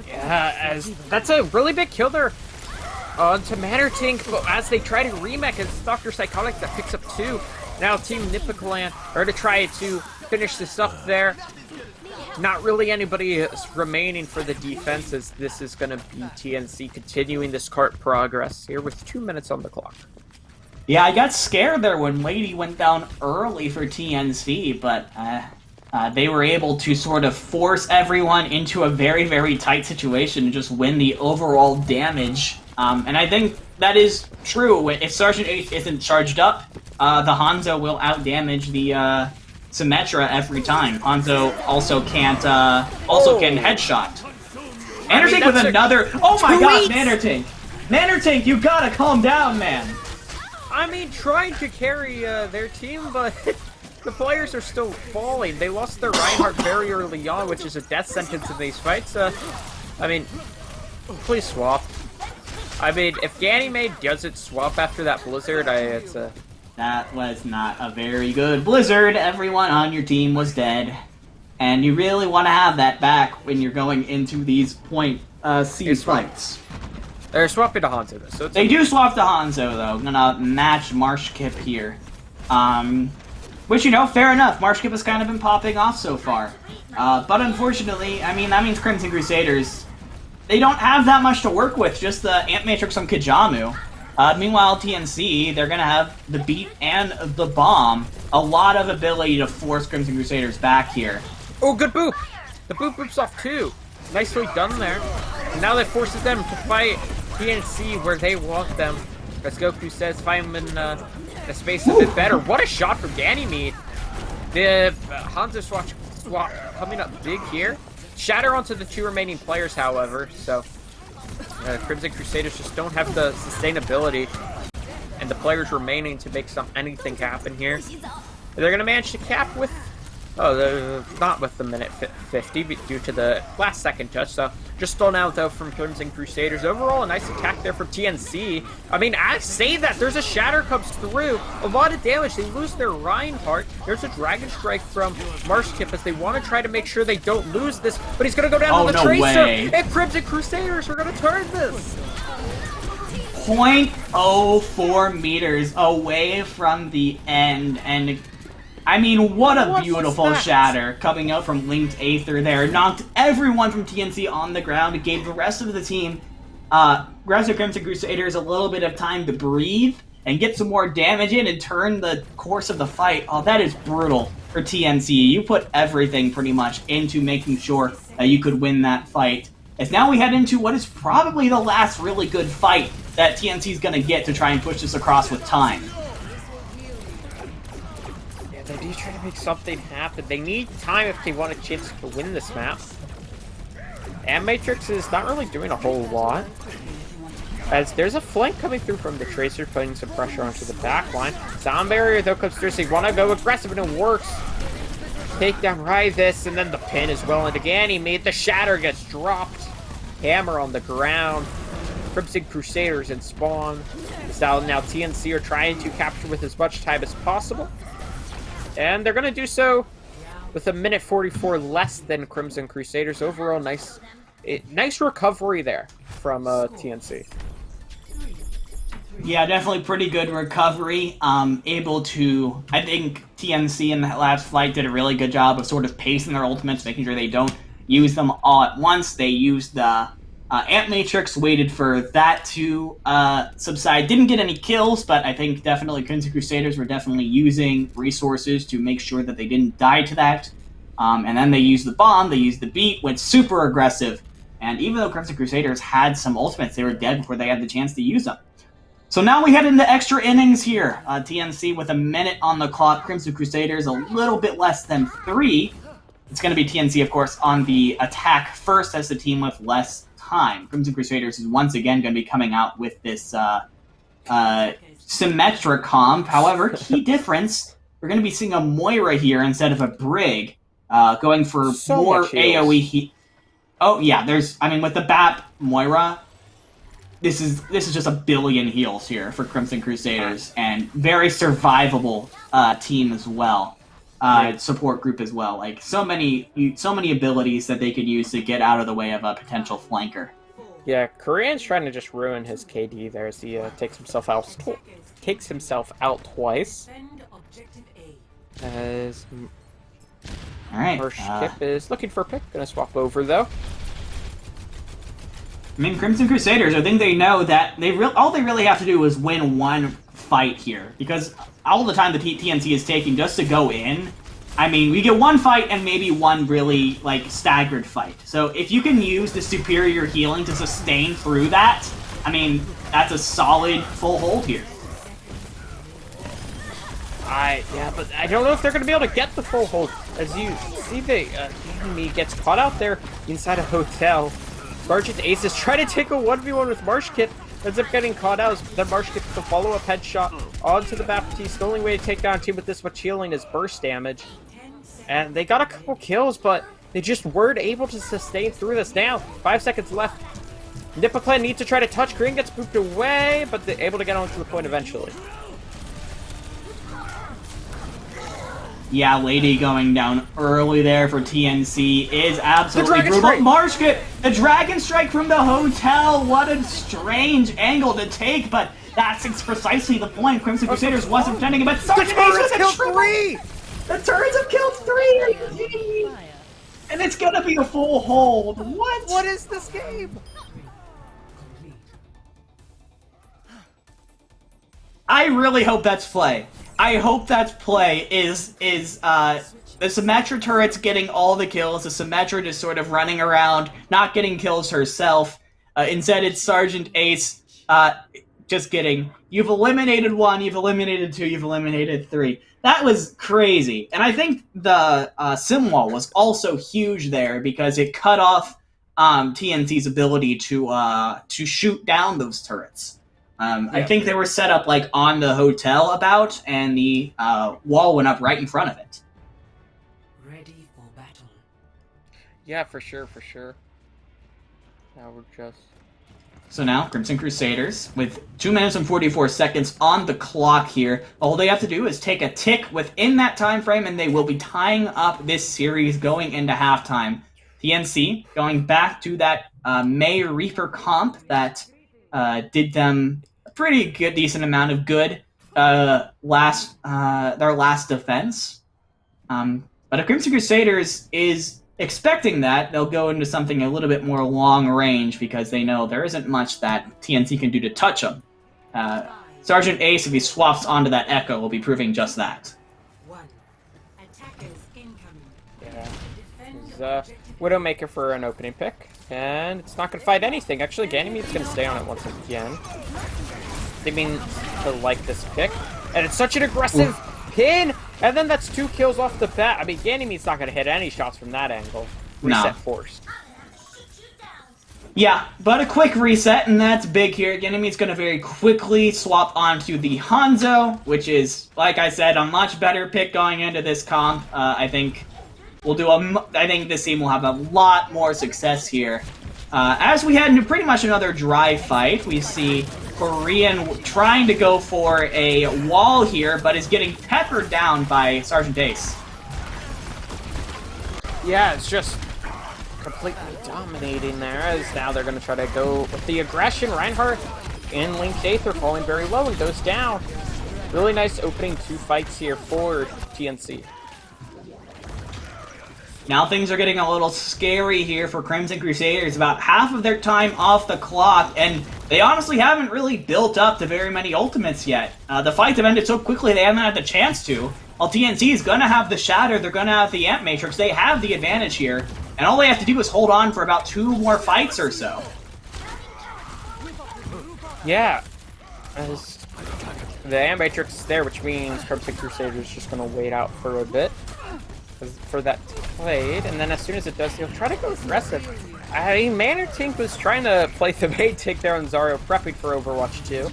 A: Yeah, as that's a really big kill there onto Mannertink, but as they try to remake, it's Dr. Psychotic that picks up 2. Now Team Nippa Clan are to try to finish this up there. Not really anybody remaining for the defense, as this is going to be TNC continuing this cart progress here with 2 minutes on the clock.
B: Yeah, I got scared there when Lady went down early for TNC, but they were able to sort of force everyone into a very, very tight situation and just win the overall damage. And I think that is true. If Sergeant Ace isn't charged up, the Hanzo will outdamage the Symmetra every time. Hanzo also can headshot. Mannertink with another. Oh my God, Mannertink! Mannertink, you gotta calm down, man.
A: I mean, trying to carry their team, but the players are still falling. They lost their Reinhardt very early on, which is a death sentence in these fights. I mean, please swap. I mean, if Ganymede doesn't swap after that Blizzard, it's a.
B: That was not a very good Blizzard. Everyone on your team was dead. And you really want to have that back when you're going into these point C fights.
A: They're swapping to Hanzo, though. So
B: they do swap to Hanzo, though. Gonna match Marshkip here. Which, you know, fair enough. Marshkip has kind of been popping off so far. But unfortunately, I mean, that means Crimson Crusaders, they don't have that much to work with. Just the Ant Matrix on Kajamu. Meanwhile, TNC, they're going to have the beat and the bomb. A lot of ability to force Crimson Crusaders back here.
A: Oh, good boop! The boop boops off too. Nicely done there. And now that forces them to fight TNC where they want them. As Goku says, find them in the space a bit better. What a shot from Ganymede. The Hanzo swap coming up big here. Shatter onto the 2 remaining players, however, so... Crimson Crusaders just don't have the sustainability and the players remaining to make anything happen here. They're going to manage to cap with... Oh, not with the minute 50 due to the last second touch, so just thrown out though from Crimson Crusaders. Overall, a nice attack there from TNC. I mean, I say that, there's a Shatter comes through, a lot of damage, they lose their Reinhardt. There's a Dragon Strike from Marshkip as they want to try to make sure they don't lose this, but he's going to go down to the Tracer, and Crimson Crusaders are going to turn this.
B: 0.04 meters away from the end, and I mean, what a
A: What
B: beautiful
A: was that?
B: shatter coming out from Linked Aether there. Knocked everyone from TNC on the ground. It gave the rest of the team, Aggressive Crimson Crusaders, a little bit of time to breathe and get some more damage in and turn the course of the fight. Oh, that is brutal for TNC. You put everything pretty much into making sure that you could win that fight. As now we head into what is probably the last really good fight that TNC is going to get to try and push this across with time.
A: Yeah, they do try to make something happen. They need time if they want a chance to win this map. And Matrix is not really doing a whole lot, as there's a flank coming through from the Tracer, putting some pressure onto the back line. Sound Barrier, though, comes through, so you want to go aggressive, and it works. Take down Ryvis, and then the pin is well, and again, he made the shatter, gets dropped. Hammer on the ground. Crimson Crusaders and Spawn. Now TNC are trying to capture with as much time as possible. And they're going to do so with 1:44 less than Crimson Crusaders. Overall, nice recovery there from TNC.
B: Yeah, definitely pretty good recovery. Able to, I think TNC in that last fight did a really good job of sort of pacing their ultimates, making sure they don't use them all at once. They used the Amp Matrix, waited for that to subside. Didn't get any kills, but I think definitely Crimson Crusaders were definitely using resources to make sure that they didn't die to that. And then they used the bomb, they used the beat, went super aggressive. And even though Crimson Crusaders had some ultimates, they were dead before they had the chance to use them. So now we head into extra innings here. TNC with a minute on the clock. Crimson Crusaders a little bit less than 3. It's going to be TNC, of course, on the attack first as the team with less time. Crimson Crusaders is once again going to be coming out with this Symmetra comp. However, key difference, we're going to be seeing a Moira here instead of a Brig, going for
A: So
B: more
A: much heals.
B: AoE heat. Oh, yeah, with the BAP Moira, this is just a billion heals here for Crimson Crusaders, and very survivable team as well. Support group as well. Like so many abilities that they could use to get out of the way of a potential flanker.
A: Yeah, Korean's trying to just ruin his KD there as he takes himself out twice. As
B: All right.
A: Skip is looking for a pick. Gonna swap over though.
B: I mean, Crimson Crusaders, I think they know that all they really have to do is win one fight here, because all the time the TNC is taking just to go in, I mean, we get one fight and maybe one really, staggered fight. So if you can use the superior healing to sustain through that, I mean, that's a solid full hold here.
A: Yeah, but I don't know if they're going to be able to get the full hold. As you see, the enemy gets caught out there inside a hotel. Marchit Ace is trying to take a 1v1 with Marshkit. Ends up getting caught out. Then Marshkit gets the follow-up headshot onto the Baptiste. The only way to take down a team with this much healing is burst damage. And they got a couple kills, but they just weren't able to sustain through this. Now, 5 seconds left. Nippa clan needs to try to touch. Green gets booped away, but they're able to get onto the point eventually.
B: Yeah, Lady going down early there for TNC is absolutely
A: Dragon
B: brutal.
A: Strike!
B: Marshkit, the Dragon Strike from the hotel. What a strange angle to take, but that's precisely the point. Crimson Crusaders wasn't pretending about
A: The
B: Sergeant Ace
A: turrets
B: with a
A: killed
B: triple.
A: 3!
B: The turrets have killed 3! Are you kidding me? And it's gonna be a full hold. What?
A: What is this game?
B: I really hope that's play. I hope that's play is the Symmetra turret's getting all the kills, the Symmetra just sort of running around, not getting kills herself. Instead, it's Sergeant Ace. Just kidding. You've eliminated 1, you've eliminated 2, you've eliminated 3. That was crazy. And I think the sim wall was also huge there because it cut off TNC's ability to shoot down those turrets. I think they were set up on the hotel about, and the wall went up right in front of it.
C: Ready for battle.
A: Yeah, for sure, for sure. Now we're just...
B: So now, Crimson Crusaders, with 2 minutes and 44 seconds on the clock here, all they have to do is take a tick within that time frame, and they will be tying up this series going into halftime. TNC going back to that May Reaper comp that did them a pretty good, decent amount of good their last defense. But if Crimson Crusaders is expecting that, they'll go into something a little bit more long range because they know there isn't much that TNC can do to touch them. Sergeant Ace, if he swaps onto that Echo, will be proving just that.
C: Attackers incoming.
A: Yeah. This is Widowmaker for an opening pick. And it's not going to fight anything. Actually, Ganymede's going to stay on it once again. They mean to like this pick. And it's such an aggressive pin! And then that's 2 kills off the bat. I mean, Ganymede's not going to hit any shots from that angle. Reset forced.
B: Yeah, but a quick reset, and that's big here. Ganymede's going to very quickly swap onto the Hanzo, which is, like I said, a much better pick going into this comp. I think I think this team will have a lot more success here. As we head into pretty much another dry fight, we see Korean trying to go for a wall here, but is getting peppered down by Sergeant Ace.
A: Yeah, it's just completely dominating there, as now they're going to try to go with the aggression. Reinhardt and Linked Aether falling very low and goes down. Really nice opening 2 fights here for TNC.
B: Now things are getting a little scary here for Crimson Crusaders. About half of their time off the clock, and they honestly haven't really built up to very many ultimates yet. The fights have ended so quickly they haven't had the chance to. While TNC is going to have the Shatter, they're going to have the Amp Matrix, they have the advantage here, and all they have to do is hold on for about 2 more fights or so.
A: Yeah. As the Amp Matrix is there, which means Crimson Crusaders is just going to wait out for a bit for that to played, and then as soon as it does, he'll try to go aggressive. I mean, Mannertink was trying to play the bait, take there on Zarya, prepping for Overwatch 2.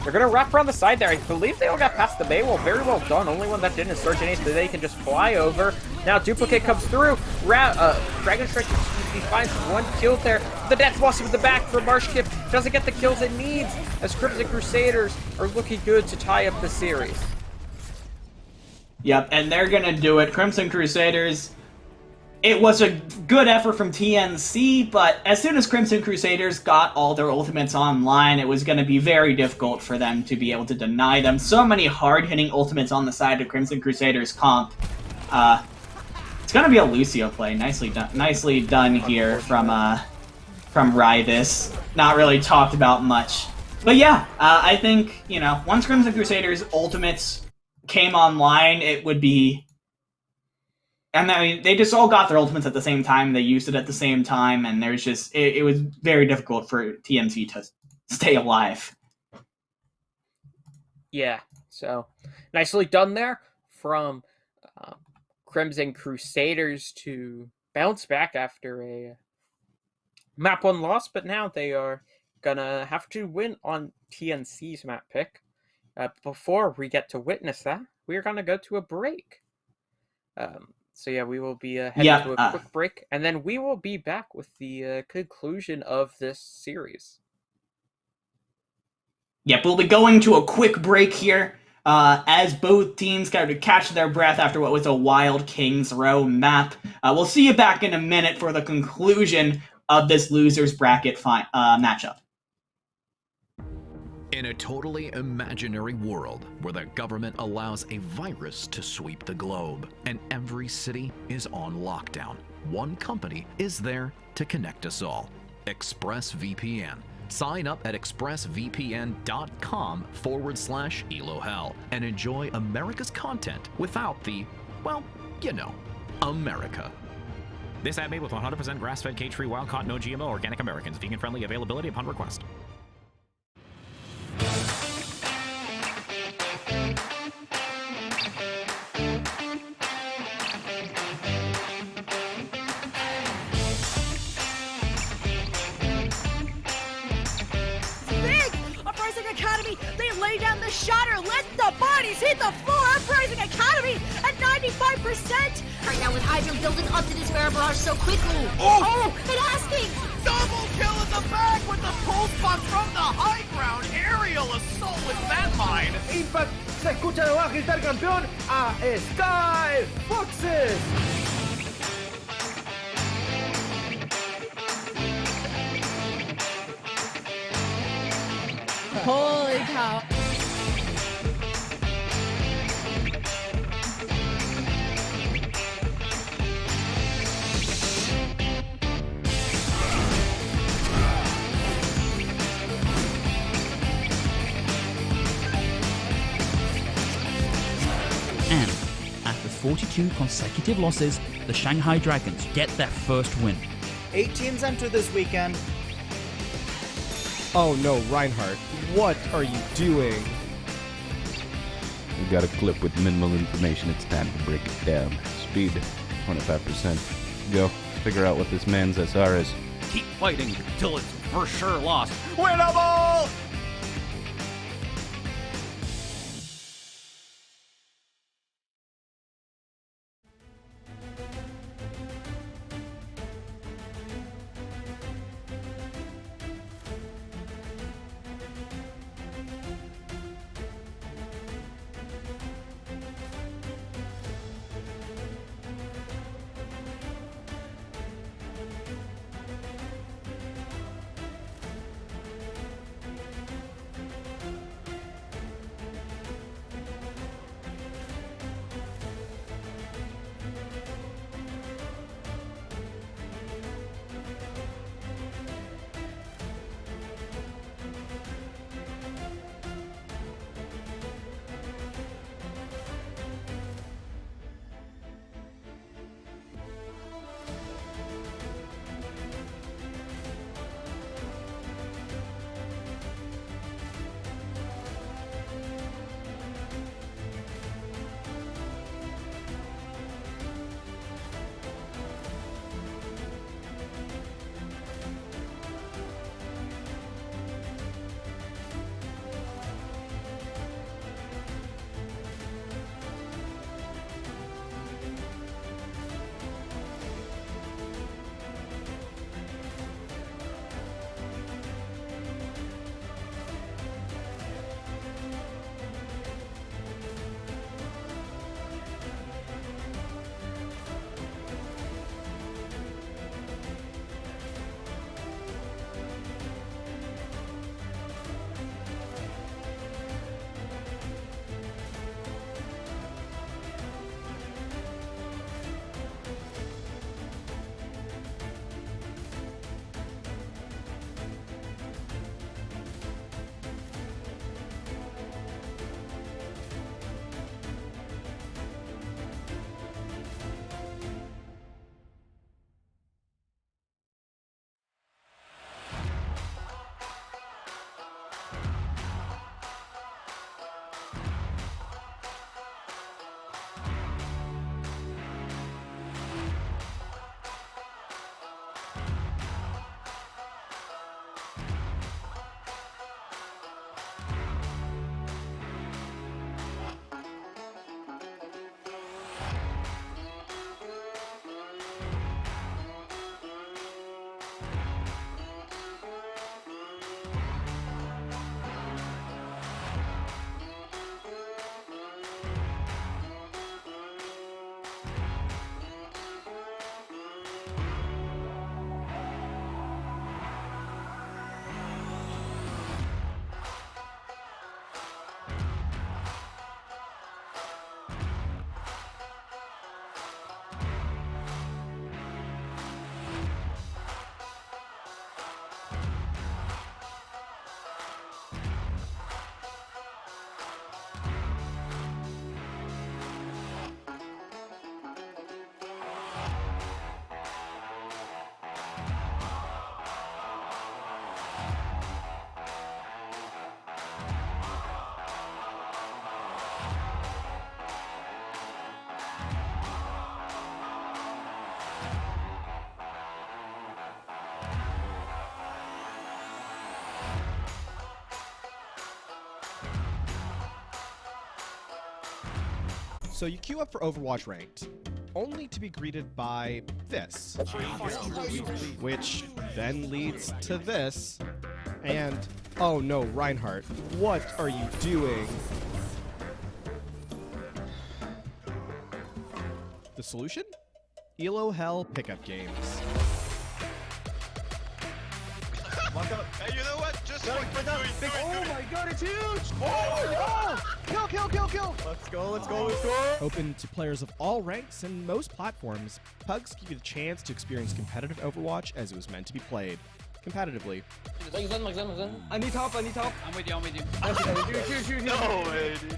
A: They're going to wrap around the side there. I believe they all got past the bait. Well, very well done. Only one that didn't is Sergeant Ace, but they can just fly over. Now Duplicate comes through. Dragon Strike, he finds 1 kill there. The Death Blossom at the back for Marshkip. Doesn't get the kills it needs, as Crimson Crusaders are looking good to tie up the series.
B: Yep, and they're gonna do it. Crimson Crusaders, it was a good effort from TNC, but as soon as Crimson Crusaders got all their ultimates online, it was gonna be very difficult for them to be able to deny them. So many hard-hitting ultimates on the side of Crimson Crusaders comp. It's gonna be a Lucio play. Nicely done here from Ryvis. Not really talked about much. But yeah, I think, you know, once Crimson Crusaders ultimates came online, it would be... And I mean, they just all got their ultimates at the same time, they used it at the same time, and there's just... It was very difficult for TNC to stay alive.
A: Yeah, so nicely done there from Crimson Crusaders to bounce back after a map 1 loss, but now they are gonna have to win on TNC's map pick. Before we get to witness that, we're gonna go to a break. So yeah, we will be heading to a quick break, and then we will be back with the conclusion of this series.
B: Yep, we'll be going to a quick break here, as both teams kind of catch their breath after what was a wild Kings Row map. We'll see you back in a minute for the conclusion of this losers bracket matchup.
D: In a totally imaginary world where the government allows a virus to sweep the globe and every city is on lockdown, one company is there to connect us all: ExpressVPN. Sign up at expressvpn.com/elohell and enjoy America's content without the, well, you know, America.
E: This ad made with 100% grass-fed, cage-free, wild-caught, no GMO, organic Americans. Vegan-friendly. Availability upon request.
F: Uprising Academy, they lay down the shatter, let the bodies hit the floor. Uprising Academy at 95%.
G: Right now with Hydra building up to this Bear Barrage so quickly.
F: Oh, and asking.
H: Double kill in the back with the pulse bomb from the high ground. Aerial assault with that mine.
I: Impact se escucha de abajo gritar campeón a Sky Foxes.
F: Holy cow.
J: 42 consecutive losses, the Shanghai Dragons get their first win.
K: 8 teams enter this weekend.
L: Oh no, Reinhardt, what are you doing?
M: We got a clip with minimal information. It's time to break it down. Speed, 25%. Go. Figure out what this man's SR is.
H: Keep fighting till it's for sure lost. Winnable!
L: So you queue up for Overwatch Ranked, only to be greeted by this, which then leads to this, and oh no, Reinhardt, what are you doing? The solution? Elo Hell pickup games.
N: Hey, you know what? Just
I: oh my god, it's huge! Oh, no! Kill! Let's go.
L: Open to players of all ranks and most platforms, Pugs give you the chance to experience competitive Overwatch as it was meant to be played. Competitively.
I: I need help.
H: I'm with you.
I: Shoot.
N: No way, dude.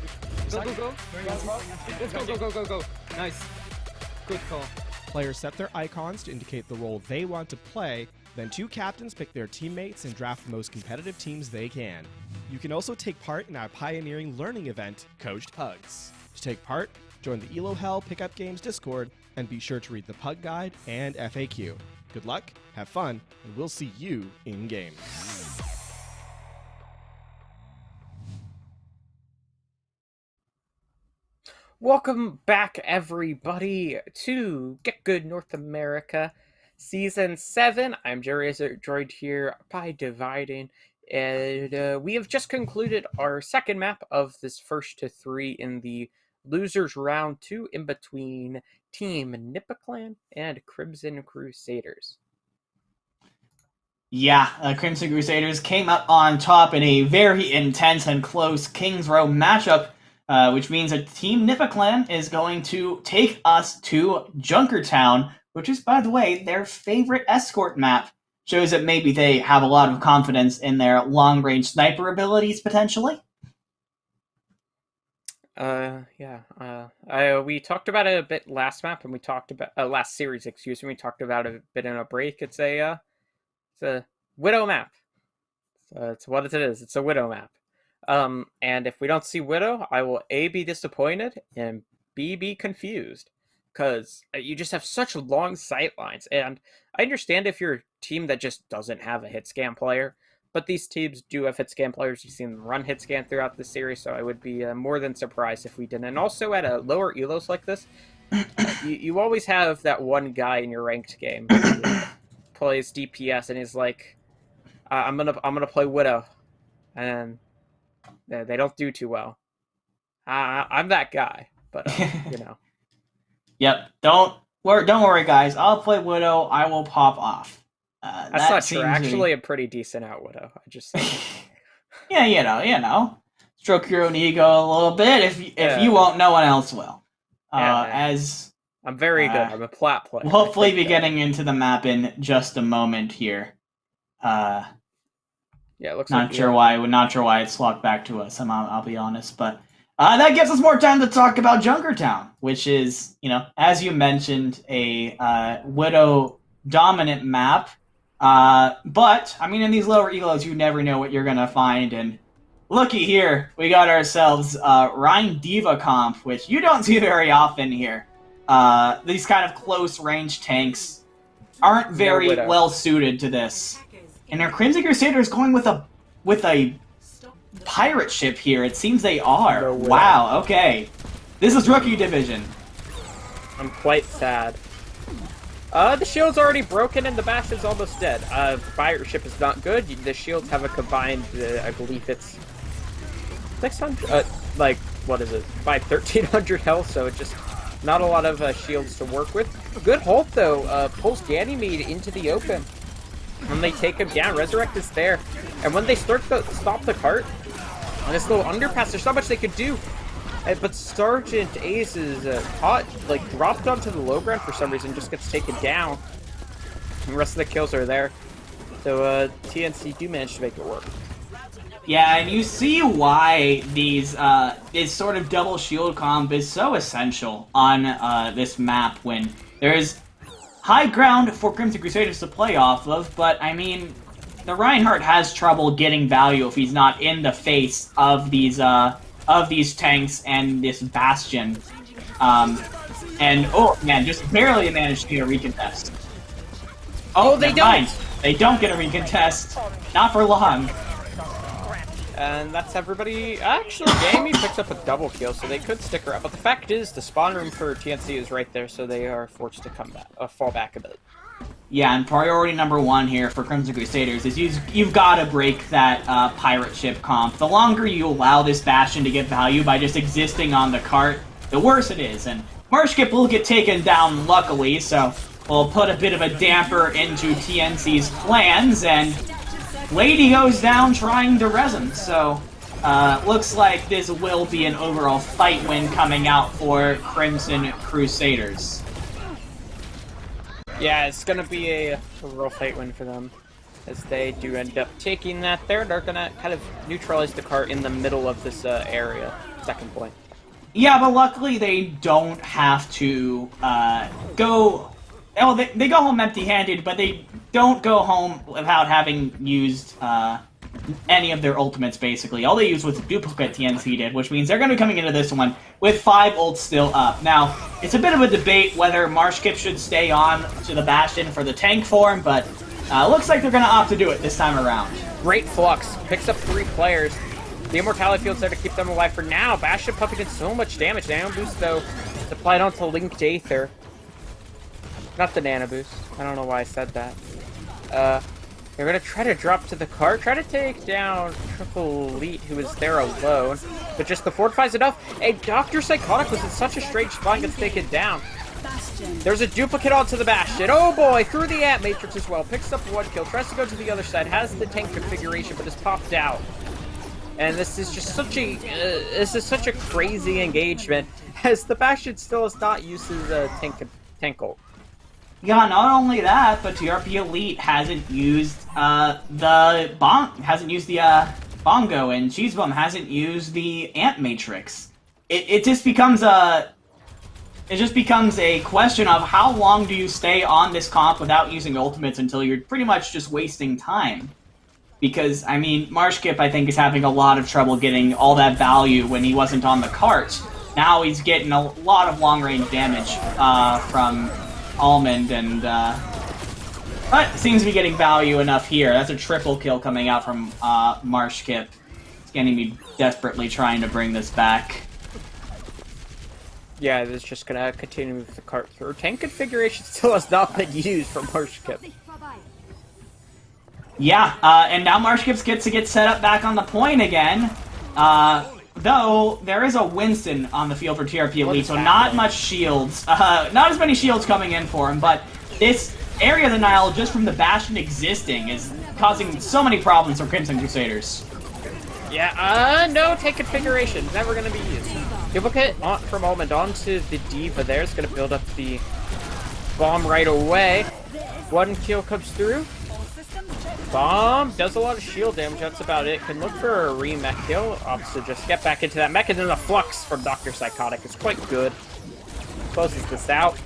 I: Go. Let's go. Nice. Good call.
L: Players set their icons to indicate the role they want to play, then 2 captains pick their teammates and draft the most competitive teams they can. You can also take part in our pioneering learning event, Coached Pugs. To take part, join the Elo Hell Pickup Games Discord, and be sure to read the Pug Guide and FAQ. Good luck, have fun, and we'll see you in-game.
A: Welcome back, everybody, to GitGud North America, Season 7. I'm Jerry, joined here by Dividing, and we have just concluded our second map of this first to 3 in the Losers Round 2 in between Team Nippa Clan and Crimson Crusaders.
B: Yeah, Crimson Crusaders came up on top in a very intense and close Kings Row matchup, which means that Team Nippa Clan is going to take us to Junkertown, which is, by the way, their favorite escort map. Shows that maybe they have a lot of confidence in their long-range sniper abilities, potentially.
A: We talked about it a bit last map, and we talked about last series. Excuse me. We talked about it a bit in a break. It's a Widow map. So it's what it is. It's a Widow map. And if we don't see Widow, I will A, be disappointed, and B, be confused. Because you just have such long sight lines. And I understand if you're a team that just doesn't have a hit scan player, but these teams do have hit scan players. You've seen them run hit scan throughout the series, so I would be more than surprised if we didn't. And also at a lower elos like this, you always have that one guy in your ranked game who plays DPS and he's like, I'm gonna play Widow, and they don't do too well. I'm that guy, but you know.
B: Yep. Don't worry, guys. I'll play Widow. I will pop off.
A: That's not true. Actually, a pretty decent out Widow. I just
B: yeah, you know, stroke your own ego a little bit. If you won't, no one else will. As
A: I'm very good. I'm a plat player.
B: We'll hopefully be getting into the map in just a moment here.
A: Yeah, it looks
B: not sure why it's locked back to us. I'll be honest, but that gives us more time to talk about Junkertown, which is, you know, as you mentioned, a Widow dominant map. But I mean, in these lower elos, you never know what you're gonna find. And looky here, we got ourselves Rhine Diva comp, which you don't see very often here. These kind of close range tanks aren't very well suited to this. And our Crimson Crusaders going with a pirate ship here. It seems they are.
A: No
B: wow. Okay, this is rookie division.
A: I'm quite sad. The shield's already broken and the Bastion's almost dead. Pirate ship is not good. The shields have a combined, I believe it's 600. Like what is it? By 1300 health. So it's just not a lot of shields to work with. Good hold though. Pulls Ganymede into the open. When they take him down, Resurrect is there. And when they stop the cart, on this little underpass, there's not much they could do. But Sergeant Ace is dropped onto the low ground for some reason, just gets taken down. And the rest of the kills are there. So TNC do manage to make it work.
B: Yeah, and you see why this sort of double shield comp is so essential on this map when there's high ground for Crimson Crusaders to play off of, but I mean, the Reinhardt has trouble getting value if he's not in the face of these tanks and this Bastion. And oh man, just barely managed to get a recontest. Oh, they don't! They don't get a recontest. Not for long.
A: And that's everybody. Actually, Gamey picks up a double kill, so they could stick around. But the fact is, the spawn room for TNC is right there, so they are forced to come back, fall back a bit.
B: Yeah, and priority number 1 here for Crimson Crusaders is you've got to break that pirate ship comp. The longer you allow this Bastion to get value by just existing on the cart, the worse it is. And Marshkip will get taken down, luckily, so we'll put a bit of a damper into TNC's plans, and Lady goes down trying to res him, so looks like this will be an overall fight win coming out for Crimson Crusaders.
A: Yeah, it's going to be a real fight win for them, as they do end up taking that there. They're going to kind of neutralize the cart in the middle of this area, second point.
B: Yeah, but luckily they don't have to go... Oh, they go home empty-handed, but they don't go home without having used any of their ultimates, basically. All they used was a duplicate TNC did, which means they're going to be coming into this one with 5 ults still up. Now, it's a bit of a debate whether Marshkip should stay on to the Bastion for the tank form, but looks like they're going to opt to do it this time around.
A: Great flux. Picks up 3 players. The Immortality Field's there to keep them alive for now. Bastion pumping in so much damage. Nano Boost, though, applied onto Linked Aether. Not the Nano Boost. I don't know why I said that. They're going to try to drop to the cart, try to take down Triple Elite, who is there alone. But just the Fortify's enough. A Dr. Psychotic was in such a strange spot and gets taken down. There's a duplicate onto the Bastion. Oh boy, through the Ant Matrix as well. Picks up 1 kill, tries to go to the other side, has the tank configuration, but is popped out. And this is just such a crazy engagement, as the Bastion still has not used his tank ult.
B: Yeah, not only that, but TRP Elite hasn't used the Bongo, and Cheesebum hasn't used the Ant Matrix. It just becomes a question of how long do you stay on this comp without using ultimates until you're pretty much just wasting time. Because, I mean, Marshkip, I think, is having a lot of trouble getting all that value when he wasn't on the cart. Now he's getting a lot of long-range damage from Almond, and but seems to be getting value enough here. That's a triple kill coming out from Marshkip. It's getting me desperately trying to bring this back.
A: Yeah, it's just gonna continue to move the cart through. Tank configuration still has not been used from Marshkip.
B: Yeah, and now Marshkip gets to get set up back on the point again. Though, there is a Winston on the field for TRP Elite, so not much shields. Not as many shields coming in for him, but this area of the Nile, just from the Bastion existing, is causing so many problems for Crimson Crusaders.
A: Yeah, no tank configuration. Never gonna be used. Duplicate from Almond onto the Diva there. It's gonna build up the bomb right away. 1 kill comes through. Bomb does a lot of shield damage, that's about it. Can look for a re-mech kill. Obviously, just get back into that mech, and then the flux from Dr. Psychotic is quite good. Closes this out.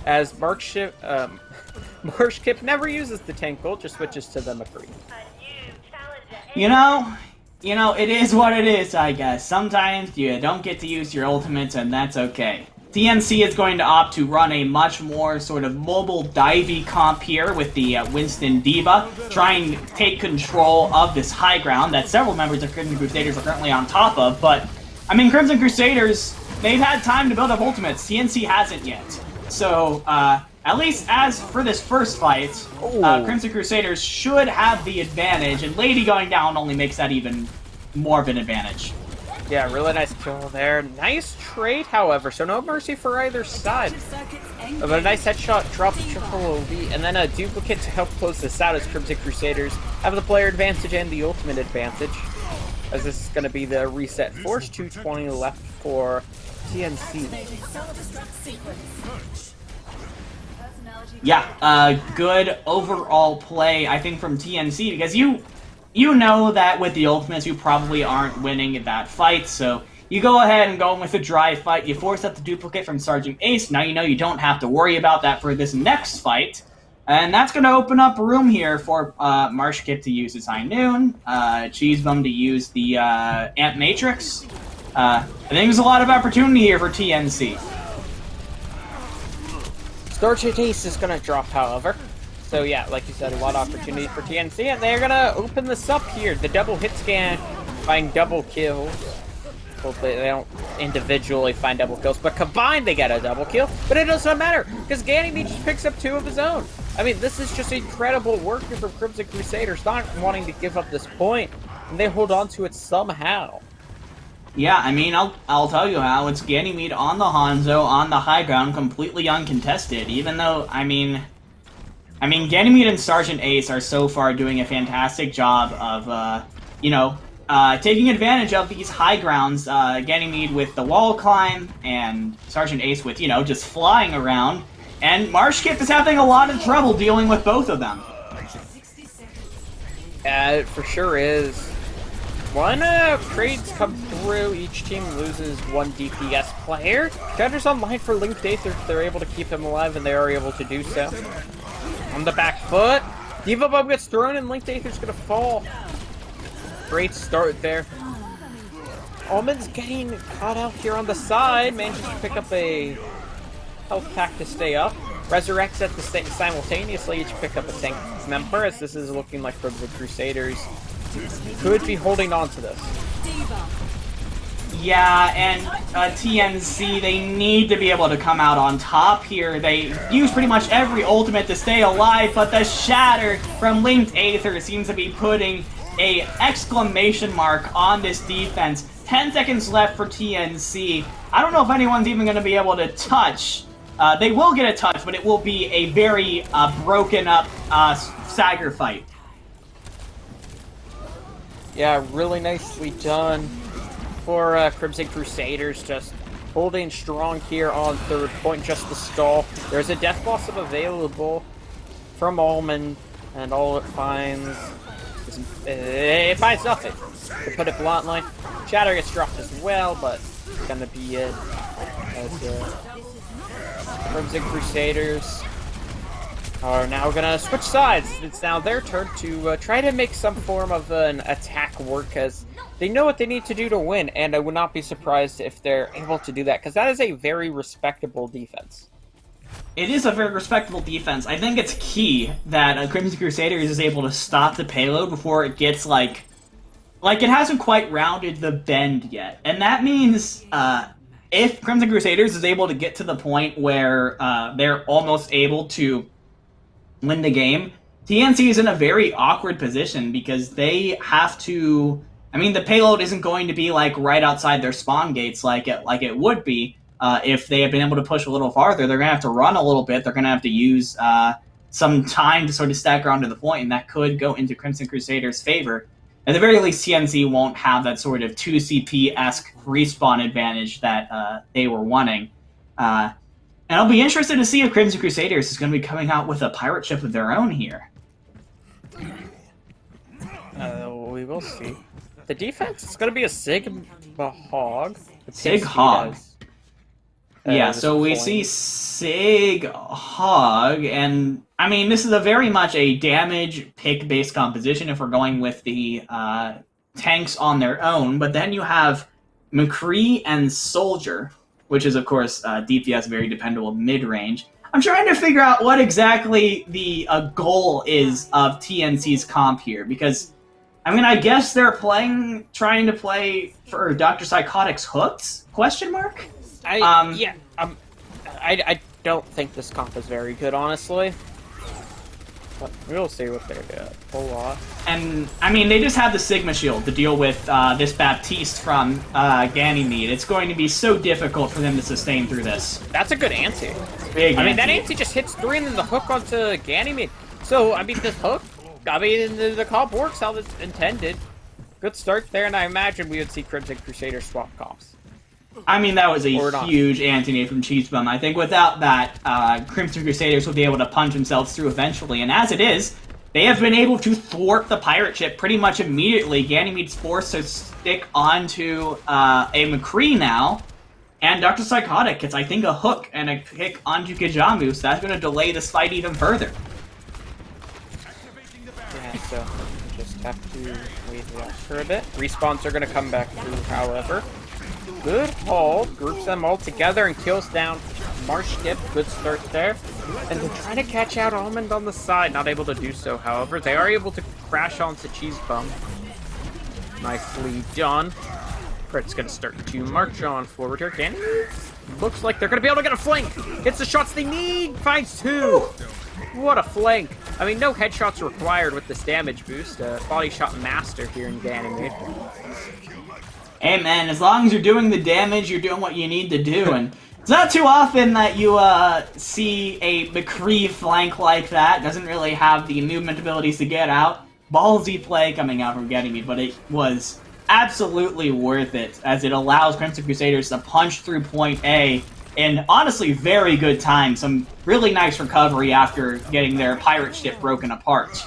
A: As Marshkip never uses the tank ult, just switches to the McCree.
B: You know, it is what it is, I guess. Sometimes you don't get to use your ultimates, and that's okay. TNC is going to opt to run a much more sort of mobile divey comp here with the Winston Diva, trying to take control of this high ground that several members of Crimson Crusaders are currently on top of. But, I mean, Crimson Crusaders, they've had time to build up ultimates. TNC hasn't yet. So, at least as for this first fight, Crimson Crusaders should have the advantage, and Lady going down only makes that even more of an advantage.
A: Yeah, really nice kill there. Nice trade, however, so no mercy for either side. But a nice headshot drops Triple Elite, and then a duplicate to help close this out as Crimson Crusaders have the player advantage and the ultimate advantage. As this is going to be the reset force, 220 left for TNC.
B: Yeah, good overall play, I think, from TNC, because you know that with the ultimates, you probably aren't winning that fight, so you go ahead and go in with a dry fight. You force up the duplicate from Sergeant Ace. Now you know you don't have to worry about that for this next fight. And that's going to open up a room here for Marshkip to use his High Noon, Cheesebum to use the Ant Matrix. I think there's a lot of opportunity here for TNC.
A: Sergeant Ace is going to drop, however. So yeah, like you said, a lot of opportunities for TNC, and they're gonna open this up here. The double hit scan, find double kills. Hopefully they don't individually find double kills, but combined they get a double kill. But it doesn't matter, because Ganymede just picks up 2 of his own. I mean, this is just incredible work from Crimson Crusaders, not wanting to give up this point, and they hold on to it somehow.
B: Yeah, I mean, I'll tell you how. It's Ganymede on the Hanzo, on the high ground, completely uncontested, even though, I mean, Ganymede and Sergeant Ace are so far doing a fantastic job of, taking advantage of these high grounds. Ganymede with the wall climb, and Sergeant Ace with, just flying around. And Marshkip is having a lot of trouble dealing with both of them.
A: Yeah, it for sure is. When trades come through, each team loses one DPS player. Shatter's online for Linked Aether. They're able to keep him alive, and they are able to do so. On the back foot, Diva Bomb gets thrown, and Linked Aether's gonna fall. Great start there. Almond's getting caught out here on the side, manages to pick up a health pack to stay up. Resurrects at the simultaneously each pick up a tank member, as this is looking like the Crusaders could be holding on to this.
B: Yeah, and TNC, they need to be able to come out on top here. They use pretty much every ultimate to stay alive, but the Shatter from Linked Aether seems to be putting a exclamation mark on this defense. 10 seconds left for TNC. I don't know if anyone's even going to be able to touch. They will get a touch, but it will be a very broken up stagger fight.
A: Yeah, really nicely done for Crimson Crusaders, just holding strong here on third point, just the stall. There's a Death Blossom available from Almond, and all it finds is nothing, to put it bluntly. Shatter gets dropped as well, but it's gonna be it. As Crimson Crusaders are now gonna switch sides. It's now their turn to try to make some form of an attack work, as they know what they need to do to win, and I would not be surprised if they're able to do that, because that is a very respectable defense.
B: It is a very respectable defense. I think it's key that Crimson Crusaders is able to stop the payload before it gets, like it hasn't quite rounded the bend yet. And that means if Crimson Crusaders is able to get to the point where they're almost able to win the game, TNC is in a very awkward position because they have to... I mean, the payload isn't going to be, like, right outside their spawn gates like it would be if they had been able to push a little farther. They're going to have to run a little bit. They're going to have to use some time to sort of stagger onto the point, and that could go into Crimson Crusaders' favor. At the very least, TNC won't have that sort of 2CP-esque respawn advantage that they were wanting. And I'll be interested to see if Crimson Crusaders is going to be coming out with a pirate ship of their own here.
A: We will see. The defense is going to be a Sigma Hog.
B: Sig Hog. Yeah, so we see Sig Hog, and I mean, this is a very much a damage pick-based composition if we're going with the tanks on their own, but then you have McCree and Soldier, which is, of course, DPS, very dependable mid-range. I'm trying to figure out what exactly the goal is of TNC's comp here, because, I mean, I guess they're trying to play for Dr. Psychotic's hooks? Question mark?
A: I don't think this comp is very good, honestly. But we'll see what they're doing. Pull off.
B: And, I mean, they just have the Sigma Shield to deal with this Baptiste from Ganymede. It's going to be so difficult for them to sustain through this.
A: That's a good anti.
B: Big
A: I mean, that
B: anti.
A: anti just hits 3 and then the hook onto Ganymede. So, I mean, this hook, I mean, the comp works how it's intended. Good start there, and I imagine we would see Crimson Crusader swap comps.
B: I mean, that was a huge anti from Cheesebum. I think without that, Crimson Crusaders will be able to punch themselves through eventually. And as it is, they have been able to thwart the pirate ship pretty much immediately. Ganymede's forced to stick onto a McCree now. And Dr. Psychotic gets, I think, a hook and a kick onto Kijamu, so that's going to delay this fight even further.
A: Yeah, so just have to wait it out for a bit. Respawns are going to come back through, however. Good hold, groups them all together and kills down Marsh Skip. Good start there. And they're trying to catch out Almond on the side, not able to do so, however. They are able to crash onto Cheese Bum. Nicely done. Crit's gonna start to march on forward here. Can looks like they're gonna be able to get a flank. Gets the shots they need. Finds 2. What a flank. I mean, no headshots required with this damage boost. Body shot master here in Ganymede.
B: Hey man, as long as you're doing the damage, you're doing what you need to do, and it's not too often that you see a McCree flank like that. Doesn't really have the movement abilities to get out. Ballsy play coming out from Ganymede, but it was absolutely worth it, as it allows Crimson Crusaders to punch through point A in honestly very good time. Some really nice recovery after getting their pirate ship broken apart.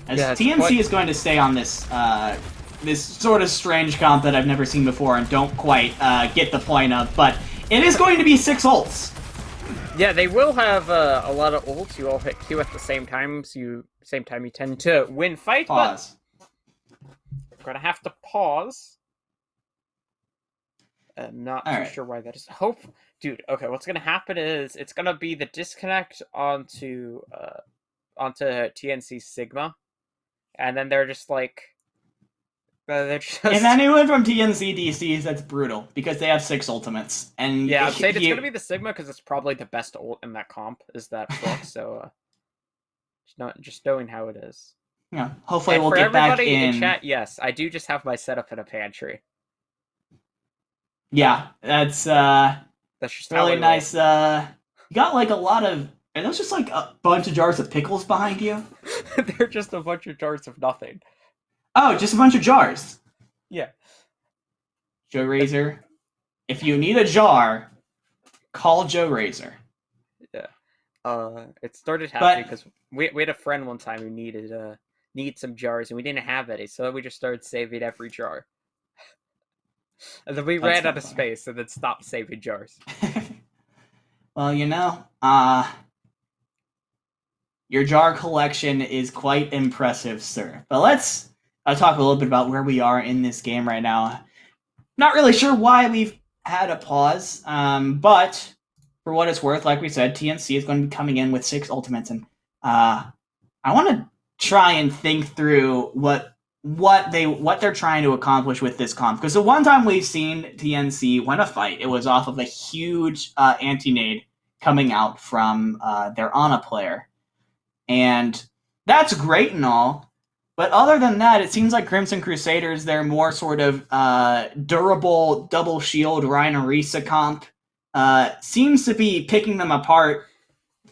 B: As
A: Yeah,
B: TNC is going to stay on this this sort of strange comp that I've never seen before and don't quite get the point of, but it is going to be 6 ults.
A: Yeah, they will have a lot of ults. You all hit Q at the same time, so you tend to win fights.
B: Pause.
A: But we're gonna have to pause. I'm not too sure why that is. Dude. Okay, what's gonna happen is it's gonna be the disconnect onto TNC Sigma, and then they're just like.
B: If anyone from TNC DCs, that's brutal because they have 6 ultimates, and
A: yeah, I'd say it's gonna be the Sigma because it's probably the best ult in that comp. Is that Flux? So, just knowing how it is.
B: Yeah, hopefully we'll get back in
A: chat. Yes, I do just have my setup in a pantry.
B: Yeah, that's
A: just
B: really nice. You got like a lot of. Are those just like a bunch of jars of pickles behind you?
A: They're just a bunch of jars of nothing.
B: Oh, just a bunch of jars.
A: Yeah.
B: Joe Razor, if you need a jar, call Joe Razor.
A: Yeah. It started happening because we had a friend one time who needed some jars and we didn't have any, so we just started saving every jar. And then we ran out of space and then stopped saving jars.
B: Well, you know, your jar collection is quite impressive, sir. But let's talk a little bit about where we are in this game right now. Not really sure why we've had a pause, but for what it's worth, like we said, TNC is going to be coming in with 6 ultimates, and I want to try and think through what they're trying to accomplish with this comp. Because the one time we've seen TNC win a fight, it was off of a huge anti-nade coming out from their Ana player. And that's great and all, but other than that, it seems like Crimson Crusaders, they're more sort of durable double shield Rhino-Risa comp, seems to be picking them apart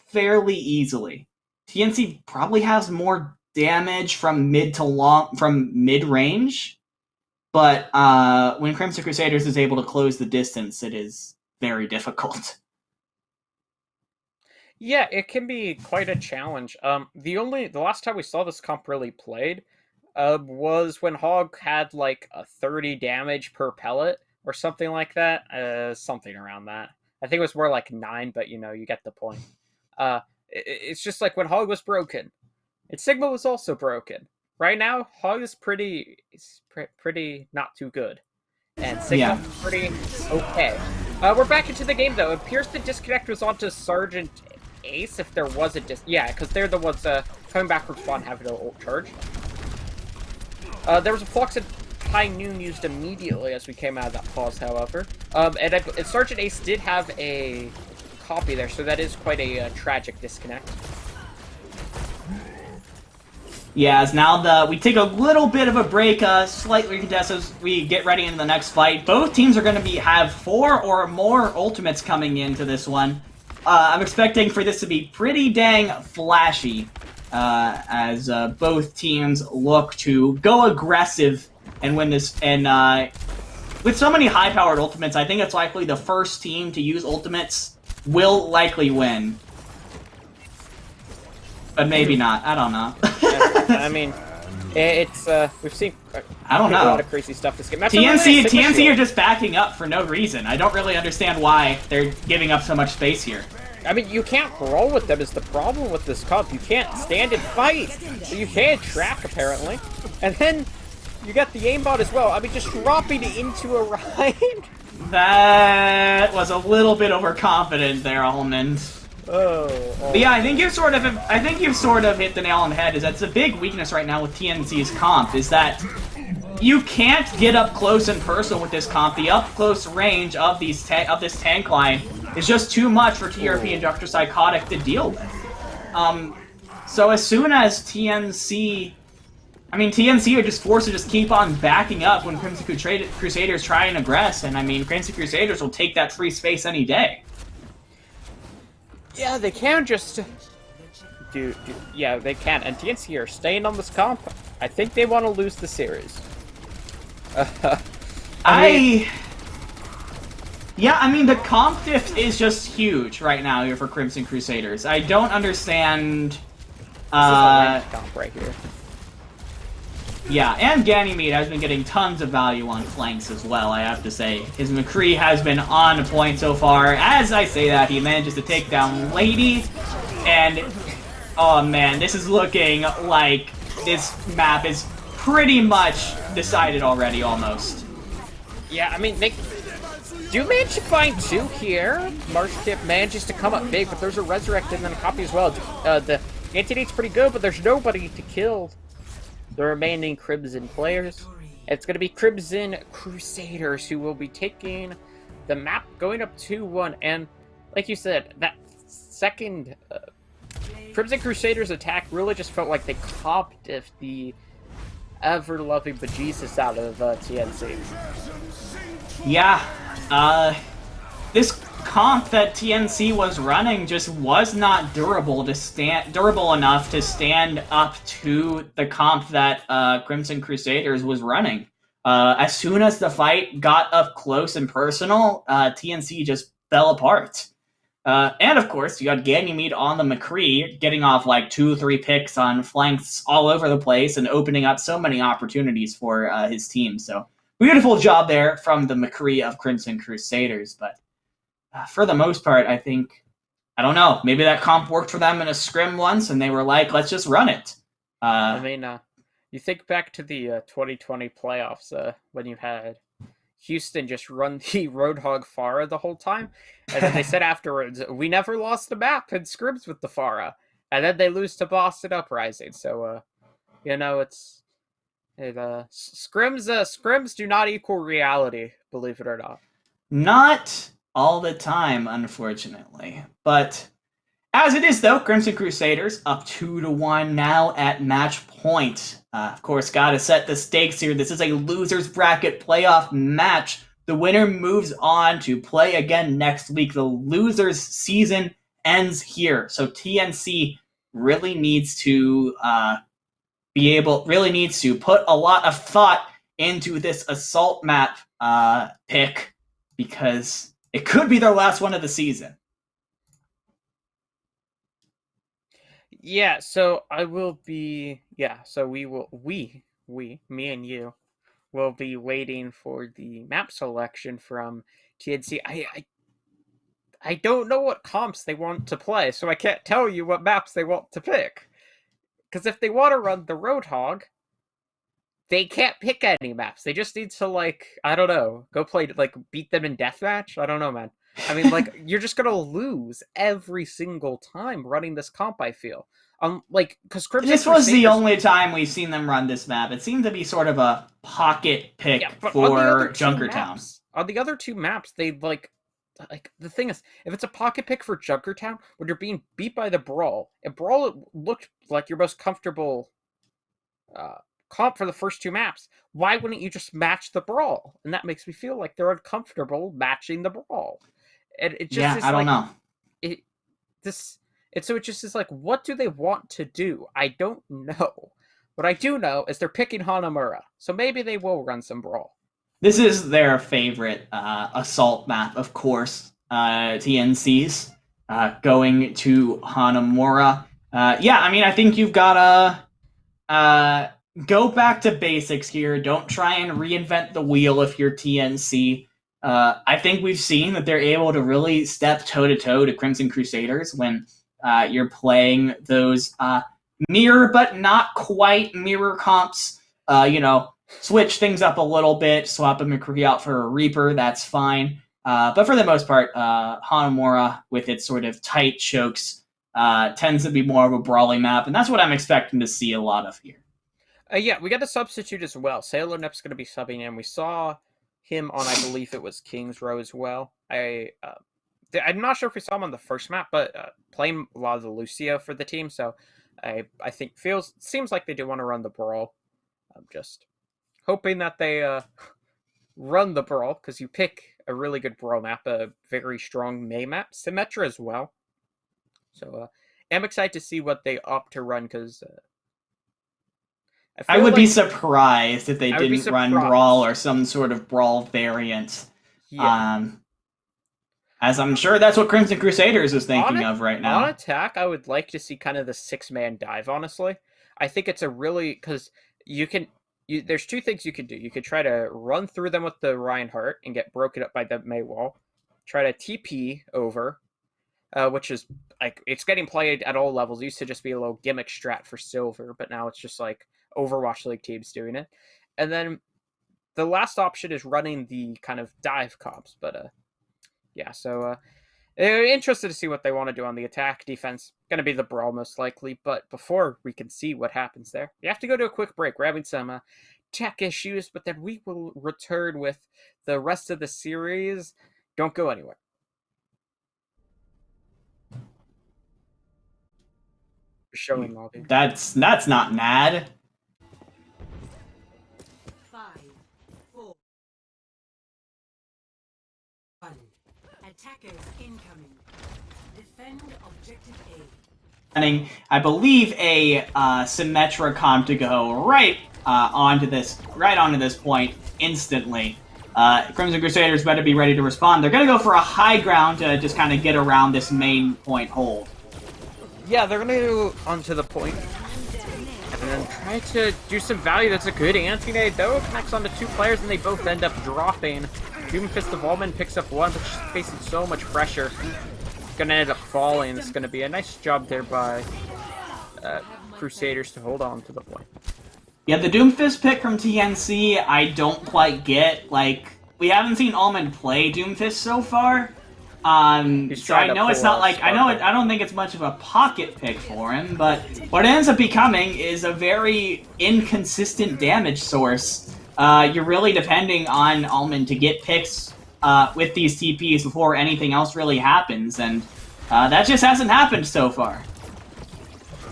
B: fairly easily. TNC probably has more damage from mid-range, but when Crimson Crusaders is able to close the distance, it is very difficult.
A: Yeah, it can be quite a challenge. The last time we saw this comp really played was when Hog had like a 30 damage per pellet or something like that. Something around that. I think it was more like 9, but you get the point. It's just like when Hog was broken, and Sigma was also broken. Right now, Hog is pretty not too good, and Sigma pretty okay. We're back into the game though. It appears the disconnect was onto Sergeant Ace, if there was a because they're the ones coming back from spawn having no ult charge. There was a Flux at High Noon used immediately as we came out of that pause, however. And Sergeant Ace did have a copy there, so that is quite a tragic disconnect.
B: Yeah, as now we take a little bit of a break, slightly contest as we get ready into the next fight. Both teams are going to have 4 or more ultimates coming into this one. I'm expecting for this to be pretty dang flashy, as both teams look to go aggressive and win this. And with so many high-powered ultimates, I think it's likely the first team to use ultimates will likely win. But maybe not. I don't know.
A: I mean, it's we've seen
B: I don't know.
A: a lot of crazy stuff this game.
B: TNC are just backing up for no reason. I don't really understand why they're giving up so much space here.
A: I mean, you can't roll with them is the problem with this comp. You can't stand and fight. So you can't track, apparently. And then you got the aimbot as well. I mean, just dropping into a ride.
B: That was a little bit overconfident there, Almond. But yeah, I think you've sort of hit the nail on the head. That's a big weakness right now with TNC's comp, is that you can't get up close and personal with this comp. The up close range of this tank line is just too much for TRP and Dr. Psychotic to deal with. So as soon as TNC are just forced to just keep on backing up when Crimson Crusaders try and aggress, and I mean, Crimson Crusaders will take that free space any day.
A: Yeah, they can just yeah, they can. And TNC are staying on this comp. I think they want to lose the series.
B: I mean, the comp diff is just huge right now here for Crimson Crusaders. I don't understand.
A: This is a ranked comp right here.
B: Yeah, and Ganymede has been getting tons of value on flanks as well, I have to say. His McCree has been on point so far. As I say that, he manages to take down Lady, and oh man, this is looking like this map is pretty much decided already, almost.
A: Yeah, I mean, they do manage to find 2 here. Marshkip manages to come up big, but there's a Resurrect and then a copy as well. The anti-date's pretty good, but there's nobody to kill the remaining Crimson players. It's going to be Crimson Crusaders who will be taking the map, going up 2-1. And like you said, that second Crimson Crusaders attack really just felt like they copped the ever-loving bejesus out of TNC.
B: Yeah, this comp that TNC was running just was not durable enough to stand up to the comp that Crimson Crusaders was running. As soon as the fight got up close and personal, TNC just fell apart. And of course, you got Ganymede on the McCree, getting off like 2-3 picks on flanks all over the place and opening up so many opportunities for his team. So beautiful job there from the McCree of Crimson Crusaders. But for the most part, I don't know, maybe that comp worked for them in a scrim once and they were like, let's just run it.
A: I mean, you think back to the 2020 playoffs when you had Houston just run the Roadhog Pharah the whole time. And then they said afterwards, we never lost a map in scrims with the Pharah. And then they lose to Boston Uprising. So, you know, scrims do not equal reality, believe it or not.
B: Not all the time, unfortunately. But as it is, though, Crimson Crusaders up 2-1 now at match point. Of course, gotta set the stakes here. This is a loser's bracket playoff match. The winner moves on to play again next week. The loser's season ends here. So TNC really needs to put a lot of thought into this assault map pick, because it could be their last one of the season.
A: Yeah, so me and you will be waiting for the map selection from TNC. I don't know what comps they want to play, so I can't tell you what maps they want to pick. Because if they want to run the Roadhog, they can't pick any maps. They just need to, like, I don't know, go play, like, beat them in deathmatch? I don't know, man. I mean, like, you're just gonna lose every single time running this comp, I feel. Because
B: this was the only time we've seen them run this map. It seemed to be sort of a pocket pick for Junkertown.
A: On the other 2 maps, they, like, the thing is, if it's a pocket pick for Junkertown, when you're being beat by the Brawl, and Brawl looked like your most comfortable comp for the first 2 maps, why wouldn't you just match the Brawl? And that makes me feel like they're uncomfortable matching the Brawl. And it just
B: I don't know.
A: So it just is like, what do they want to do? I don't know. What I do know is they're picking Hanamura, so maybe they will run some Brawl.
B: This is their favorite assault map, of course. TNC's going to Hanamura. Yeah, I mean, I think you've got to go back to basics here. Don't try and reinvent the wheel if you're TNC. I think we've seen that they're able to really step toe-to-toe to Crimson Crusaders when you're playing those mirror but not quite mirror comps. Switch things up a little bit, swap a McCree out for a Reaper, that's fine. But for the most part, Hanamura, with its sort of tight chokes, tends to be more of a brawling map, and that's what I'm expecting to see a lot of here.
A: Yeah, we got a substitute as well. Sailor Nip's going to be subbing in. We saw him on, I believe it was King's Row as well. I'm not sure if we saw him on the first map, but playing a lot of the Lucio for the team, so I think seems like they do want to run the Brawl. I'm just hoping that they run the Brawl, because you pick a really good Brawl map, a very strong May map, Symmetra as well. So I'm excited to see what they opt to run, because
B: I would be surprised if they didn't run Brawl or some sort of Brawl variant. Yeah. As I'm sure that's what Crimson Crusaders is thinking of right now.
A: On attack, I would like to see kind of the 6-man dive, honestly. I think it's a really... because you can... there's two things you could do. You could try to run through them with the Reinhardt and get broken up by the Mei wall. Try to TP over, which is like it's getting played at all levels. It used to just be a little gimmick strat for silver, but now it's just like Overwatch League teams doing it. And then the last option is running the kind of dive comps. But yeah, so interested to see what they want to do on the attack. Defense going to be the brawl most likely. But before we can see what happens there, we have to go to a quick break. We're having some tech issues, but then we will return with the rest of the series. Don't go anywhere. Showing all these.
B: That's not mad.
C: 5, 4, 1. Attackers incoming. Defend objective A.
B: I believe a Symmetra to go right onto this point instantly. Crimson Crusaders better be ready to respond. They're going to go for a high ground to just kind of get around this main point hold.
A: Yeah, they're going to go onto the point and then try to do some value. That's a good anti-nade, though. It connects onto two players, and they both end up dropping. Doomfist of Allman picks up one, but she's facing so much pressure. Going to end up falling. It's going to be a nice job there by Crusaders to hold on to the point.
B: Yeah, the Doomfist pick from TNC, I don't quite get. Like, we haven't seen Allman play Doomfist so far. So I know it's not like, I don't think it's much of a pocket pick for him, but what it ends up becoming is a very inconsistent damage source. You're really depending on Allman to get picks with these TPs before anything else really happens, and that just hasn't happened so far.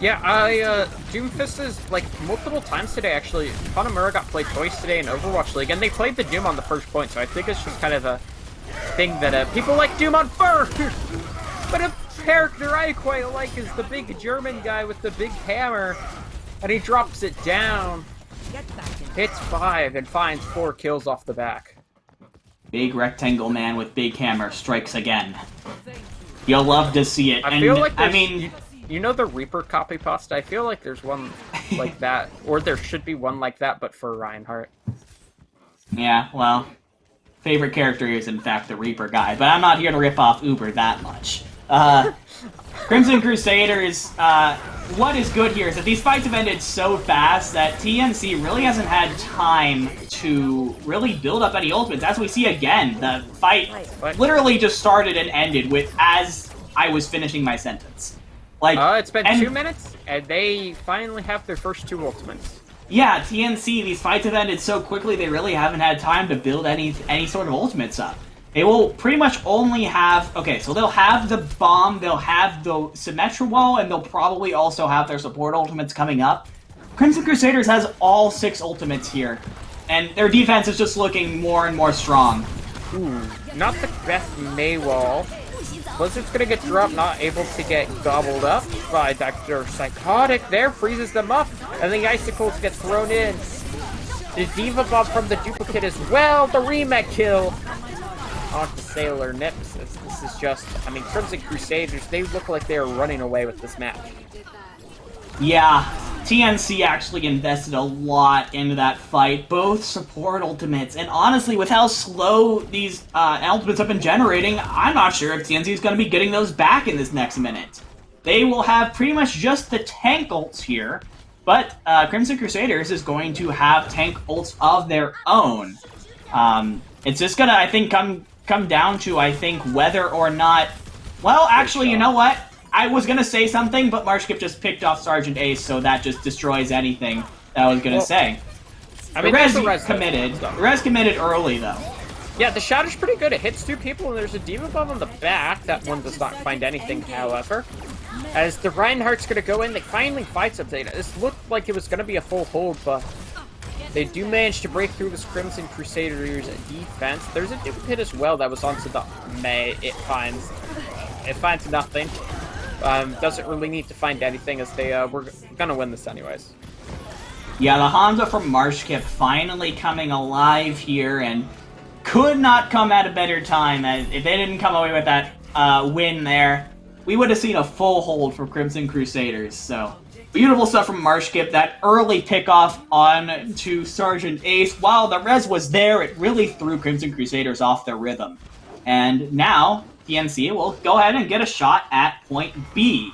A: Yeah, Doomfist is, like, multiple times today, actually. Hanamura got played twice today in Overwatch League, and they played the Doom on the first point, so I think it's just kind of a thing that people like Doom on first! But a character I quite like is the big German guy with the big hammer, and he drops it down, hits 5, and finds 4 kills off the back.
B: Big rectangle man with big hammer strikes again. You'll love to see it.
A: I feel like you know the Reaper copy pasta? I feel like there's one like that, or there should be one like that, but for Reinhardt.
B: Yeah, well, favorite character is in fact the Reaper guy, but I'm not here to rip off Uber that much. Crimson Crusaders, what is good here is that these fights have ended so fast that TNC really hasn't had time to really build up any ultimates. As we see again, the fight literally just started and ended with as I was finishing my sentence. Like,
A: it's been 2 minutes, and they finally have their first 2 ultimates.
B: Yeah, TNC, these fights have ended so quickly they really haven't had time to build any sort of ultimates up. They will pretty much only have... Okay, so they'll have the bomb, they'll have the Symmetra wall, and they'll probably also have their support ultimates coming up. Crimson Crusaders has all 6 ultimates here, and their defense is just looking more and more strong.
A: Ooh, not the best Mei wall. Blizzard's gonna get dropped, not able to get gobbled up by Dr. Psychotic there, freezes them up, and the Icicles get thrown in. The Diva Bomb from the duplicate as well, the remake kill on Sailor Nips. This is just, I mean, Crimson Crusaders, they look like they're running away with this match.
B: Yeah, TNC actually invested a lot into that fight, both support ultimates, and honestly, with how slow these ultimates have been generating, I'm not sure if TNC is going to be getting those back in this next minute. They will have pretty much just the tank ults here, but Crimson Crusaders is going to have tank ults of their own. It's just gonna, I think, come down to, I think, whether or not... Well, actually, you know what? I was gonna say something, but Marshkip just picked off Sergeant Ace, so that just destroys anything that I was gonna say. I mean, the res committed. The res committed early, though.
A: Yeah, the Shatter's pretty good. It hits 2 people, and there's a Diva Bomb on the back. That one does not find anything, however. As the Reinhardt's gonna go in, they finally fight something. This looked like it was gonna be a full hold, but they do manage to break through this Crimson Crusaders defense. There's a duplicate as well that was onto the Mei. It finds nothing. Doesn't really need to find anything, as they were gonna win this anyways.
B: Yeah, the Honda from Marshkip finally coming alive here, and could not come at a better time. If they didn't come away with that win there, we would have seen a full hold for Crimson Crusaders. So Beautiful stuff from Marshkip. That early pickoff on to Sergeant Ace. While the res was there, it really threw Crimson Crusaders off their rhythm. And now, TNC will go ahead and get a shot at point B.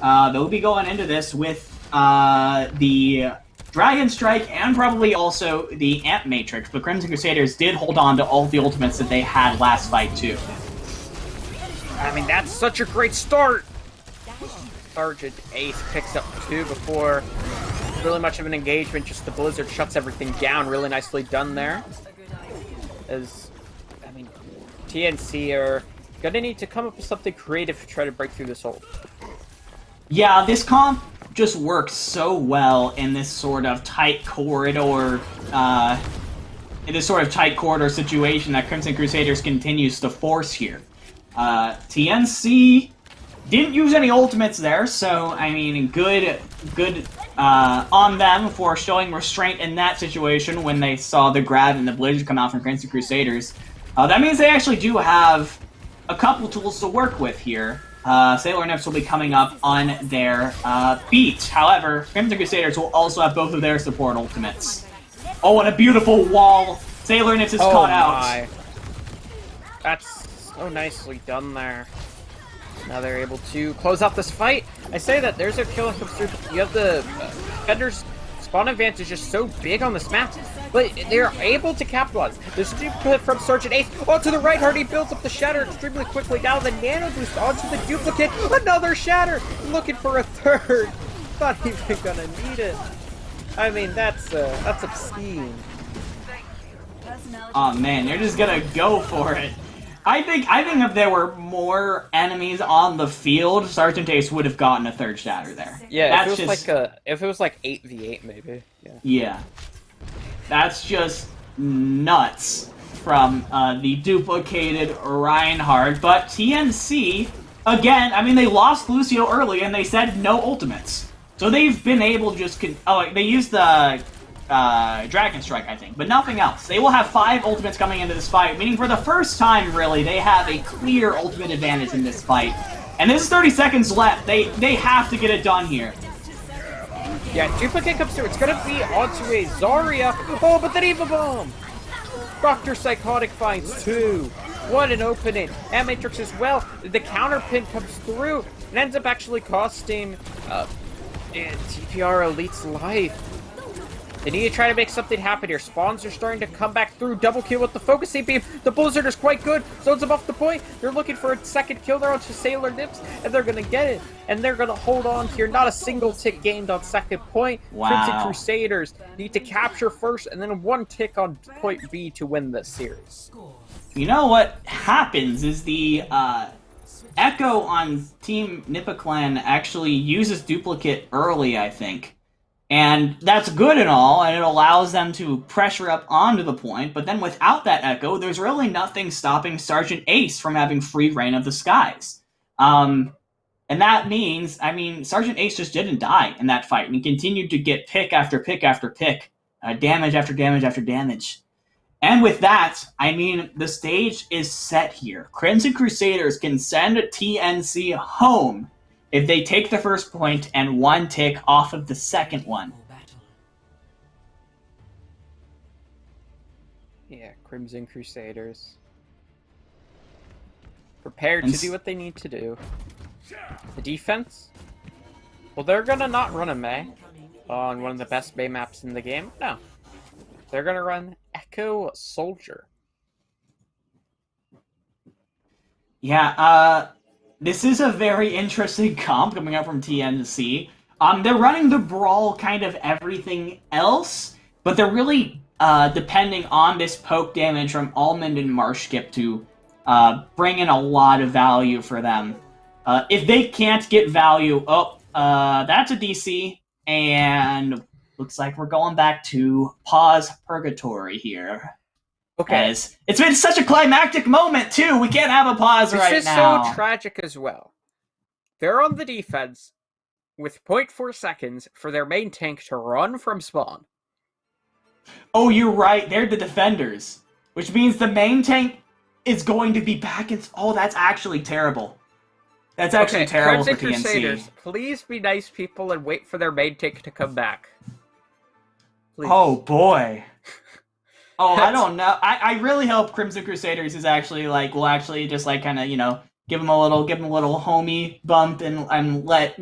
B: They'll be going into this with the Dragon Strike and probably also the Amp Matrix, but Crimson Crusaders did hold on to all the ultimates that they had last fight too.
A: I mean, that's such a great start! Sergeant Ace picks up 2 before really much of an engagement, just the Blizzard shuts everything down. Really nicely done there. As, I mean, TNC are gonna need to come up with something creative to try to break through this hold.
B: Yeah, this comp just works so well in this sort of tight corridor, situation that Crimson Crusaders continues to force here. TNC didn't use any ultimates there, so, I mean, good on them for showing restraint in that situation when they saw the grab and the Blizzard come out from Crimson Crusaders. That means they actually do have a couple tools to work with here. Sailor Nips will be coming up on their beat. However, Crimson Crusaders will also have both of their support ultimates. Oh, and a beautiful wall. Sailor Nips is caught out.
A: That's so nicely done there. Now they're able to close out this fight. I say that there's a kill that comes through. You have the defenders' spawn advantage is so big on this map, but they're able to capitalize. The stupid from Sergeant Ace. Oh, to the right, Hardy builds up the Shatter extremely quickly. Now the Nano Boost onto the duplicate. Another Shatter. Looking for a third. Not even gonna need it. I mean, that's obscene.
B: Oh man, they're just gonna go for it. I think if there were more enemies on the field, Sergeant Ace would have gotten a third Shatter there.
A: Yeah, if it was like 8v8 maybe.
B: Yeah. That's just nuts from the duplicated Reinhardt. But TNC, again, I mean, they lost Lucio early and they said no ultimates. So they've been able to just... they used the Dragon Strike, I think, but nothing else. They will have 5 ultimates coming into this fight, meaning for the first time, really, they have a clear ultimate advantage in this fight. And this is 30 seconds left. They have to get it done here.
A: Yeah, duplicate comes through. It's gonna be onto a Zarya. Oh, but the Eva Bomb! Dr. Psychotic finds 2. What an opening. And Matrix as well. The counter pin comes through and ends up actually costing TPR Elite's life. They need to try to make something happen here. Spawns are starting to come back through. Double kill with the focusing beam. The Blizzard is quite good. Zones above the point. They're looking for a second kill there onto Sailor Nips, and they're going to get it. And they're going to hold on here. Not a single tick gained on second point.
B: Wow.
A: Crimson Crusaders need to capture first, and then 1 tick on point B to win this series.
B: You know what happens is the Echo on Team Nippa Clan actually uses duplicate early, I think. And that's good and all, and it allows them to pressure up onto the point, but then without that Echo, there's really nothing stopping Sergeant Ace from having free reign of the skies. And that means, I mean, Sergeant Ace just didn't die in that fight, and he continued to get pick after pick after pick, damage after damage after damage. And with that, I mean, the stage is set here. Crimson Crusaders can send TNC home if they take the first point and 1 tick off of the second one.
A: Yeah, Crimson Crusaders. Prepared to do what they need to do. The defense? Well, they're gonna not run a Mei on one of the best Mei maps in the game. No. They're gonna run Echo Soldier.
B: Yeah, this is a very interesting comp coming up from TNC. They're running the Brawl kind of everything else, but they're really depending on this poke damage from Almond and Marshkip to bring in a lot of value for them. If they can't get value, that's a DC, and looks like we're going back to pause purgatory here.
A: Okay.
B: As it's been such a climactic moment, too. We can't have a pause right now.
A: This is so tragic as well. They're on the defense with 0.4 seconds for their main tank to run from spawn.
B: Oh, you're right. They're the defenders. Which means the main tank is going to be back in... Oh, that's actually terrible. That's actually terrible for
A: Crimson
B: TNC.
A: Crusaders, please be nice people and wait for their main tick to come back. Please.
B: Oh boy. Oh, I don't know. I really hope Crimson Crusaders is actually will actually just kind of give him a little homie bump and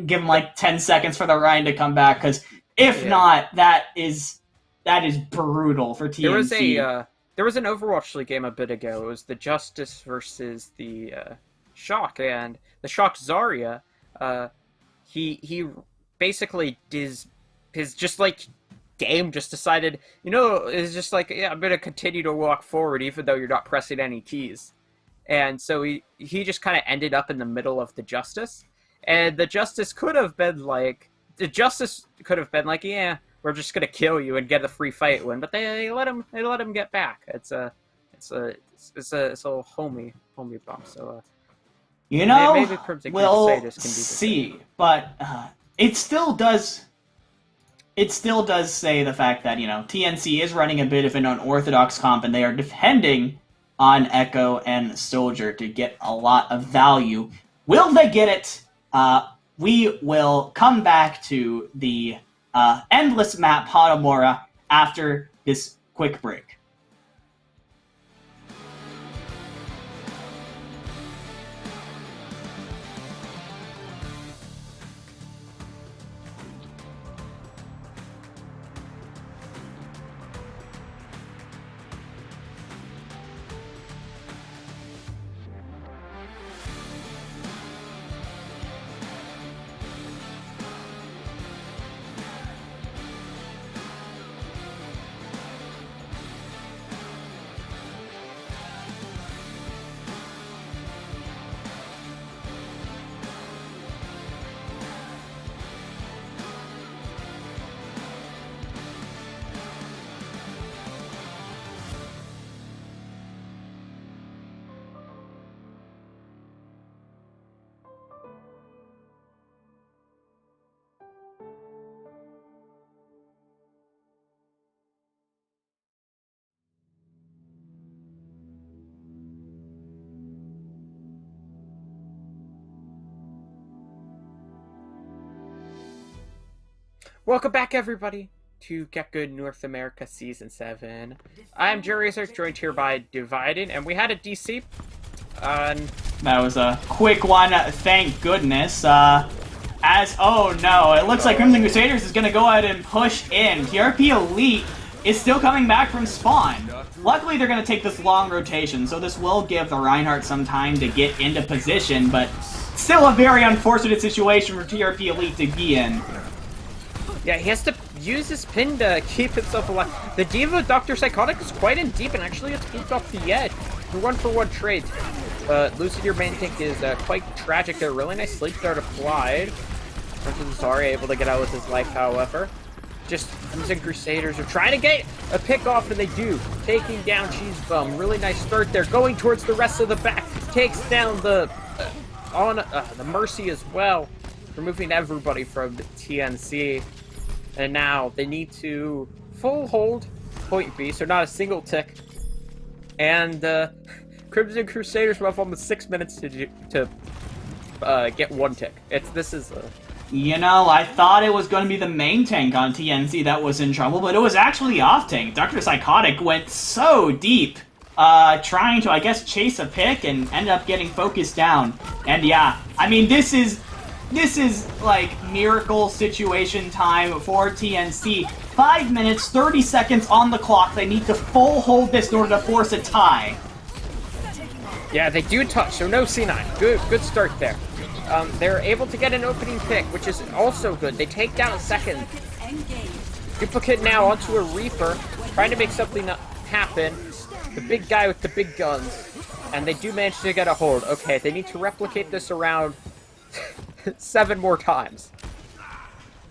B: give him 10 seconds for the Ryan to come back, because if not, that is brutal for TNC.
A: There was an Overwatch League game a bit ago. It was the Justice versus the Shock, and the Shock Zarya. He basically his just game just decided, is just I'm gonna continue to walk forward even though you're not pressing any keys. And so he just kind of ended up in the middle of the Justice. And the Justice could have been yeah, we're just gonna kill you and get a free fight win, but they let him get back. It's a little homie bump. So maybe Crimson
B: we'll
A: Crusaders can do
B: see, but it still does say the fact that TNC is running a bit of an unorthodox comp, and they are depending on Echo and Soldier to get a lot of value. Will they get it? We will come back to the endless map Hadamora after this quick break.
A: Welcome back, everybody, to GitGud North America Season 7. I'm Jerry Research, joined here by Divided, and we had a DC.
B: That was a quick one, thank goodness. Oh no, it looks like Crimson Crusaders is going to go ahead and push in. TRP Elite is still coming back from spawn. Luckily, they're going to take this long rotation, so this will give the Reinhardt some time to get into position, but still a very unfortunate situation for TRP Elite to be in.
A: Yeah, he has to use his pin to keep himself alive. The D.Va Dr. Psychotic is quite in deep and actually gets moved off the edge for one trades. Losing your main tank is quite tragic there. Really nice sleep dart applied. Zarya able to get out with his life, however. Just Crimson Crusaders are trying to get a pick off, and they do. Taking down Cheese Bum. Really nice start there. Going towards the rest of the back. Takes down the Mercy as well. Removing everybody from the TNC. And now they need to full hold point B, so not a single tick. And Crimson Crusaders will have almost 6 minutes to get one tick. I
B: thought it was going to be the main tank on TNC that was in trouble, but it was actually off tank. Dr. Psychotic went so deep, trying to, I guess, chase a pick and ended up getting focused down. And yeah, I mean, this is like miracle situation time for TNC. 5 minutes, 30 seconds on the clock. They need to full hold this in order to force a tie.
A: Yeah, they do touch, so no C9. Good start there. They're able to get an opening pick, which is also good. They take down a second. Duplicate now onto a Reaper, trying to make something happen. The big guy with the big guns. And they do manage to get a hold. Okay, they need to replicate this around 7 more times.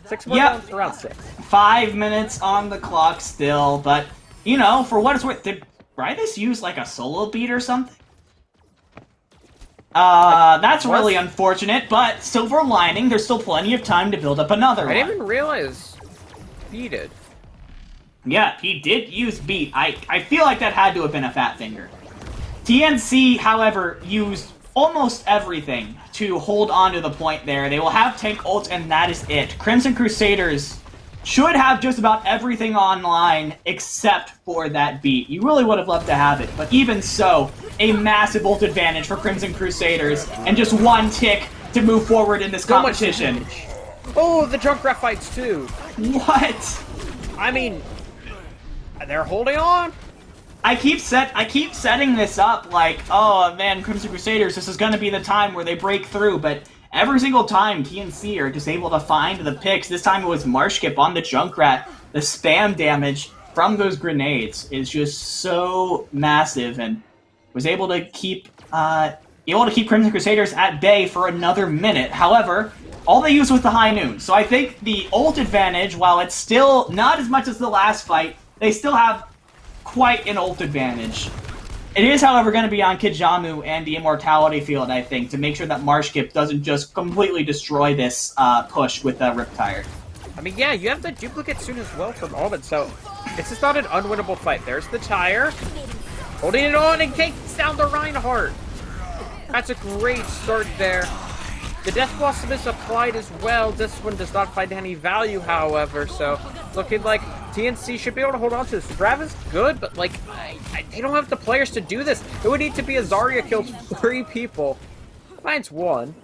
A: 6 more times? Around 6.
B: 5 minutes on the clock still, but, for what it's worth, did Brythus use, a solo beat or something? That's really unfortunate, but silver lining, there's still plenty of time to build up another one.
A: I didn't even realize beated.
B: Yeah, he did use beat. I feel like that had to have been a fat finger. TNC, however, used almost everything to hold on to the point there. They will have tank ult, and that is it. Crimson Crusaders should have just about everything online except for that beat. You really would have loved to have it, but even so, a massive ult advantage for Crimson Crusaders, and just one tick to move forward in this competition.
A: Oh, the Junkrat fights too.
B: What?
A: I mean, they're holding on.
B: I keep setting this up like, oh man, Crimson Crusaders, this is gonna be the time where they break through, but every single time TNC are just able to find the picks. This time it was Marshkip on the Junkrat. The spam damage from those grenades is just so massive, and was able to keep Crimson Crusaders at bay for another minute. However, all they used was the high noon. So I think the ult advantage, while it's still not as much as the last fight, they still have quite an ult advantage. It is, however, going to be on Kijamu and the Immortality Field, I think, to make sure that Marshkip doesn't just completely destroy this push with Riptire.
A: I mean, yeah, you have the duplicate soon as well from Almond, so it's just not an unwinnable fight. There's the Tire, holding it on and takes down the Reinhardt. That's a great start there. The Death Blossom is applied as well. This one does not find any value, however, so looking like TNC should be able to hold on to this. Grav is good, but like, they don't have the players to do this. It would need to be a Zarya kills 3 people. Finds 1.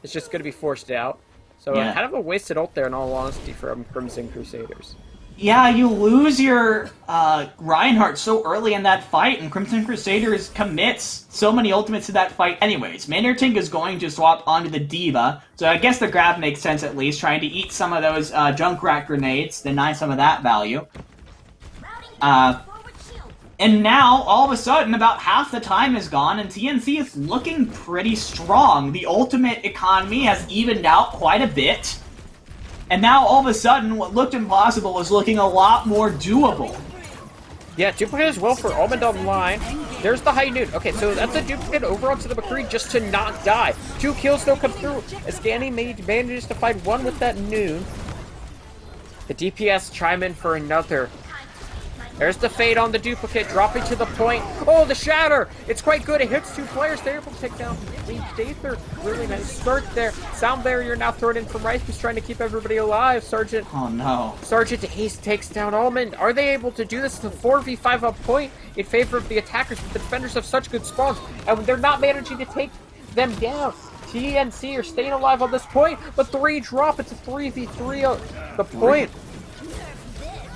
A: It's just going to be forced out. So kind of a wasted ult there, in all honesty, from Crimson Crusaders.
B: Yeah, you lose your Reinhardt so early in that fight, and Crimson Crusaders commits so many ultimates to that fight anyways. Maynardtink is going to swap onto the Diva, so I guess the grab makes sense at least, trying to eat some of those Junkrat grenades, deny some of that value. And now, all of a sudden, about half the time is gone, and TNC is looking pretty strong. The ultimate economy has evened out quite a bit. And now, all of a sudden, what looked impossible is looking a lot more doable.
A: Yeah, duplicate as well for Almond online. There's the high noon. Okay, so that's a duplicate over onto the McCree just to not die. 2 kills don't come through as Danny manages to find 1 with that noon. The DPS chime in for another. There's the fade on the duplicate, dropping to the point. Oh, the shatter! It's quite good. It hits 2 players. They're able to take down Leaf Dather. Really nice start there. Sound barrier now thrown in from Rice. He's trying to keep everybody alive. Sergeant.
B: Oh no.
A: Sergeant Ace takes down Almond. Are they able to do this? It's a 4v5 up point in favor of the attackers, but the defenders have such good spawns, and they're not managing to take them down. TNC are staying alive on this point, but 3 drop. It's a 3v3 on the point.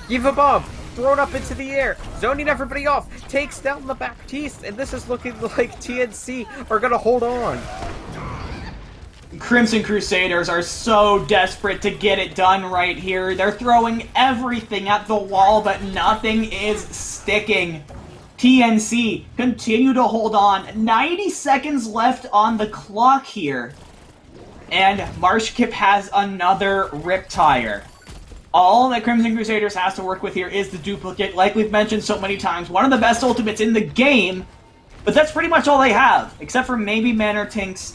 A: Give a bomb. Thrown up into the air, zoning everybody off, takes down the Baptiste, and this is looking like TNC are gonna hold on.
B: Crimson Crusaders are so desperate to get it done right here. They're throwing everything at the wall, but nothing is sticking. TNC continue to hold on. 90 seconds left on the clock here. And Marshkip has another Riptire. All that Crimson Crusaders has to work with here is the duplicate, like we've mentioned so many times. One of the best ultimates in the game, but that's pretty much all they have, except for maybe Maynardtink's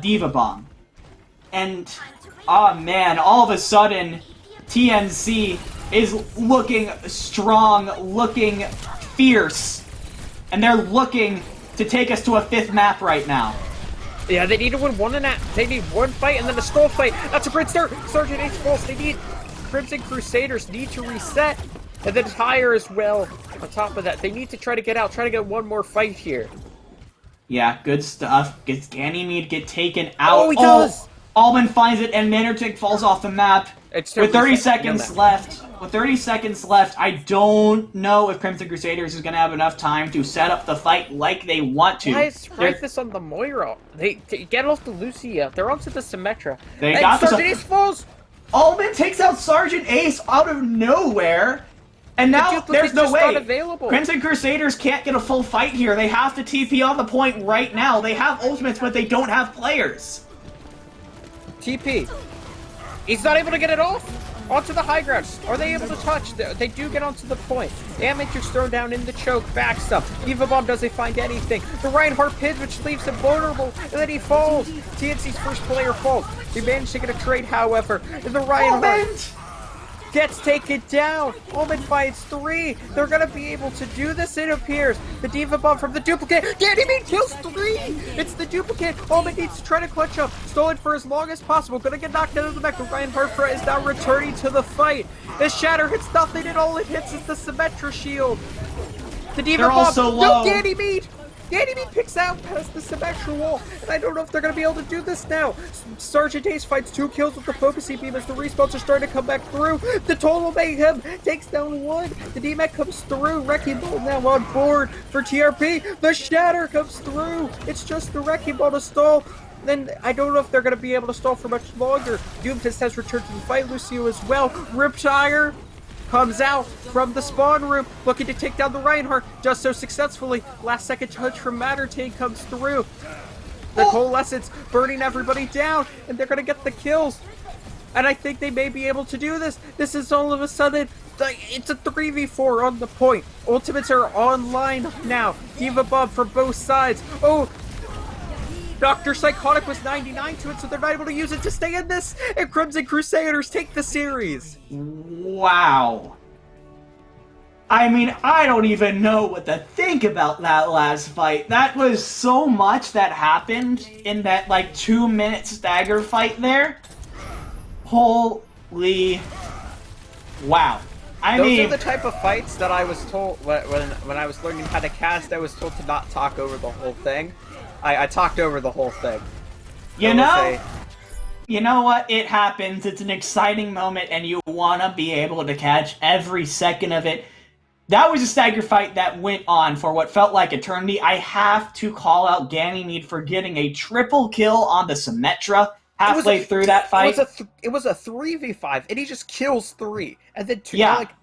B: Diva Bomb. And, oh man, all of a sudden, TNC is looking strong, looking fierce, and they're looking to take us to a 5th map right now.
A: Yeah, they need to win they need 1 fight and then a stall fight. That's a great start. Sergeant Ace falls. They need Crimson Crusaders need to reset, and then Tire as well. On top of that, they need to try to get out, try to get 1 more fight here.
B: Yeah, good stuff. Gets Ganymede get taken out.
A: Oh, he does.
B: Alban finds it, and Maynardtink falls off the map. With 30 seconds left. With 30 seconds left, I don't know if Crimson Crusaders is going to have enough time to set up the fight like they want to.
A: Why is this on the Moira? They get off the Lucia. They're onto the Symmetra.
B: They got
A: Sergeant Ace falls.
B: Alban takes out Sergeant Ace out of nowhere. And now there's no way. Crimson Crusaders can't get a full fight here. They have to TP on the point right now. They have ultimates, but they don't have players.
A: TP. He's not able to get it off. Onto the high ground. Are they able to touch? They do get onto the point. Damage is thrown down in the choke. Backstop. Eva Bomb doesn't find anything. The Reinhardt pins, which leaves him vulnerable. And then he falls. TNC's first player falls. They managed to get a trade, however. And the Reinhardt. gets taken down. Omen fights 3. They're gonna be able to do this, it appears. The Diva Bomb from the duplicate. Ganymede kills 3. It's the duplicate. Omen needs to try to clutch up. Stolen for as long as possible. Gonna get knocked out of the mech. Reinhardt is now returning to the fight. The Shatter hits nothing, and all it hits is the Symmetra shield. The Diva Bomb.
B: Also low.
A: No, Ganymede! Ganymede picks out past the Symmetra wall, and I don't know if they're going to be able to do this now. Sergeant Ace fights 2 kills with the focusing beam as the respawns are starting to come back through. The Total Mayhem takes down 1. The DMAC comes through. Wrecking Ball now on board for TRP. The Shatter comes through. It's just the Wrecking Ball to stall. Then I don't know if they're going to be able to stall for much longer. Doomfist has returned to the fight. Lucio as well. Riptire comes out from the spawn room, looking to take down the Reinhardt, does so successfully. Last second touch from Mattertain comes through. The Coalescence burning everybody down, and they're gonna get the kills. And I think they may be able to do this. This is all of a sudden, it's a 3v4 on the point. Ultimates are online now. Diva Bomb from both sides. Oh, Dr. Psychotic was 99 to it, so they're not able to use it to stay in this, and Crimson Crusaders take the series.
B: Wow. I mean, I don't even know what to think about that last fight. That was so much that happened in that, like, 2-minute stagger fight there. Holy... Wow.
A: Those are the type of fights that I was told, when I was learning how to cast, I was told to not talk over the whole thing. I talked over the whole thing.
B: You know what? It happens. It's an exciting moment, and you want to be able to catch every second of it. That was a stagger fight that went on for what felt like eternity. I have to call out Ganymede for getting a triple kill on the Symmetra halfway through that fight.
A: It was a 3v5, and he just kills 3. And then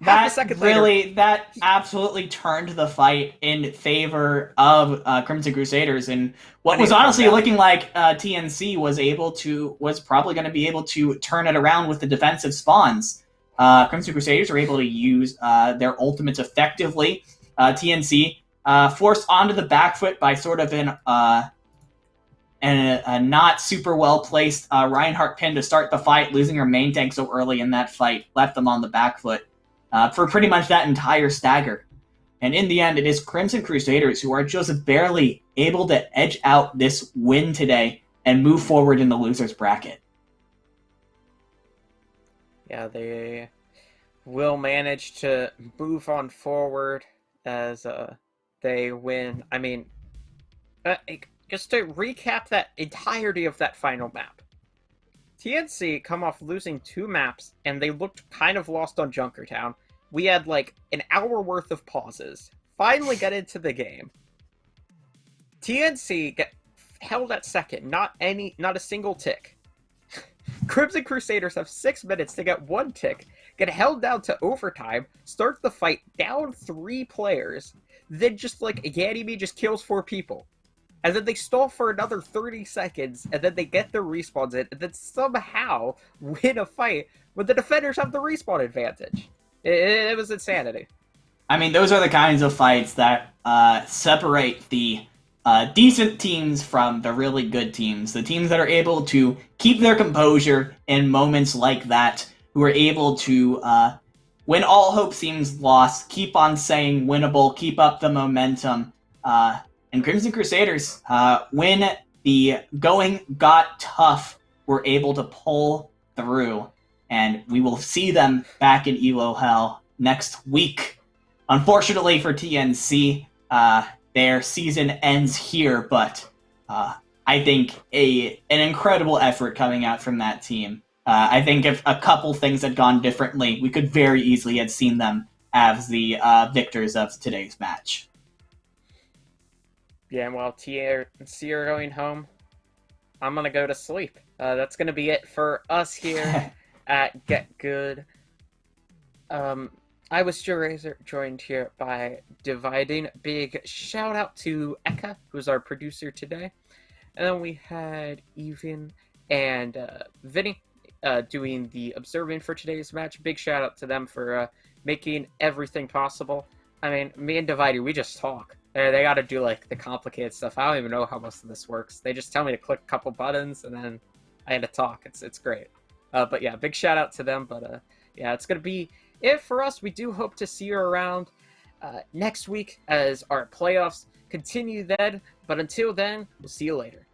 B: half
A: a second
B: later... That absolutely turned the fight in favor of Crimson Crusaders, and what was honestly looking like TNC was probably going to be able to turn it around with the defensive spawns. Crimson Crusaders are able to use their ultimates effectively. TNC forced onto the back foot by sort of a not super well placed Reinhardt pin to start the fight, losing her main tank so early in that fight, left them on the back foot for pretty much that entire stagger. And in the end, it is Crimson Crusaders who are just barely able to edge out this win today and move forward in the losers bracket.
A: Yeah, they will manage to move on forward as they win. I mean, just to recap that entirety of that final map. TNC come off losing 2 maps, and they looked kind of lost on Junkertown. We had like an hour worth of pauses. Finally got into the game. TNC get held at second, not a single tick. Crimson Crusaders have 6 minutes to get 1 tick, get held down to overtime, start the fight down 3 players, then just like Ganymede just kills 4 people. And then they stall for another 30 seconds, and then they get their respawns in, and then somehow win a fight when the defenders have the respawn advantage. It was insanity.
B: I mean, those are the kinds of fights that separate the decent teams from the really good teams. The teams that are able to keep their composure in moments like that, who are able to, when all hope seems lost, keep on saying winnable, keep up the momentum. And Crimson Crusaders, when the going got tough, were able to pull through. And we will see them back in ELO Hell next week. Unfortunately for TNC, their season ends here, but I think an incredible effort coming out from that team. I think if a couple things had gone differently, we could very easily have seen them as the victors of today's match.
A: Yeah, and while TNC are going home, I'm going to go to sleep. That's going to be it for us here at GitGud. I was Joe Razor, joined here by Dividing. Big shout out to Eka, who's our producer today. And then we had Even and Vinny doing the observing for today's match. Big shout out to them for making everything possible. I mean, me and Dividing, we just talk. They got to do like the complicated stuff. I don't even know how most of this works. They just tell me to click a couple buttons and then I had to talk. It's great. But yeah, big shout out to them. But yeah, it's going to be it for us. We do hope to see you around next week as our playoffs continue then. But until then, we'll see you later.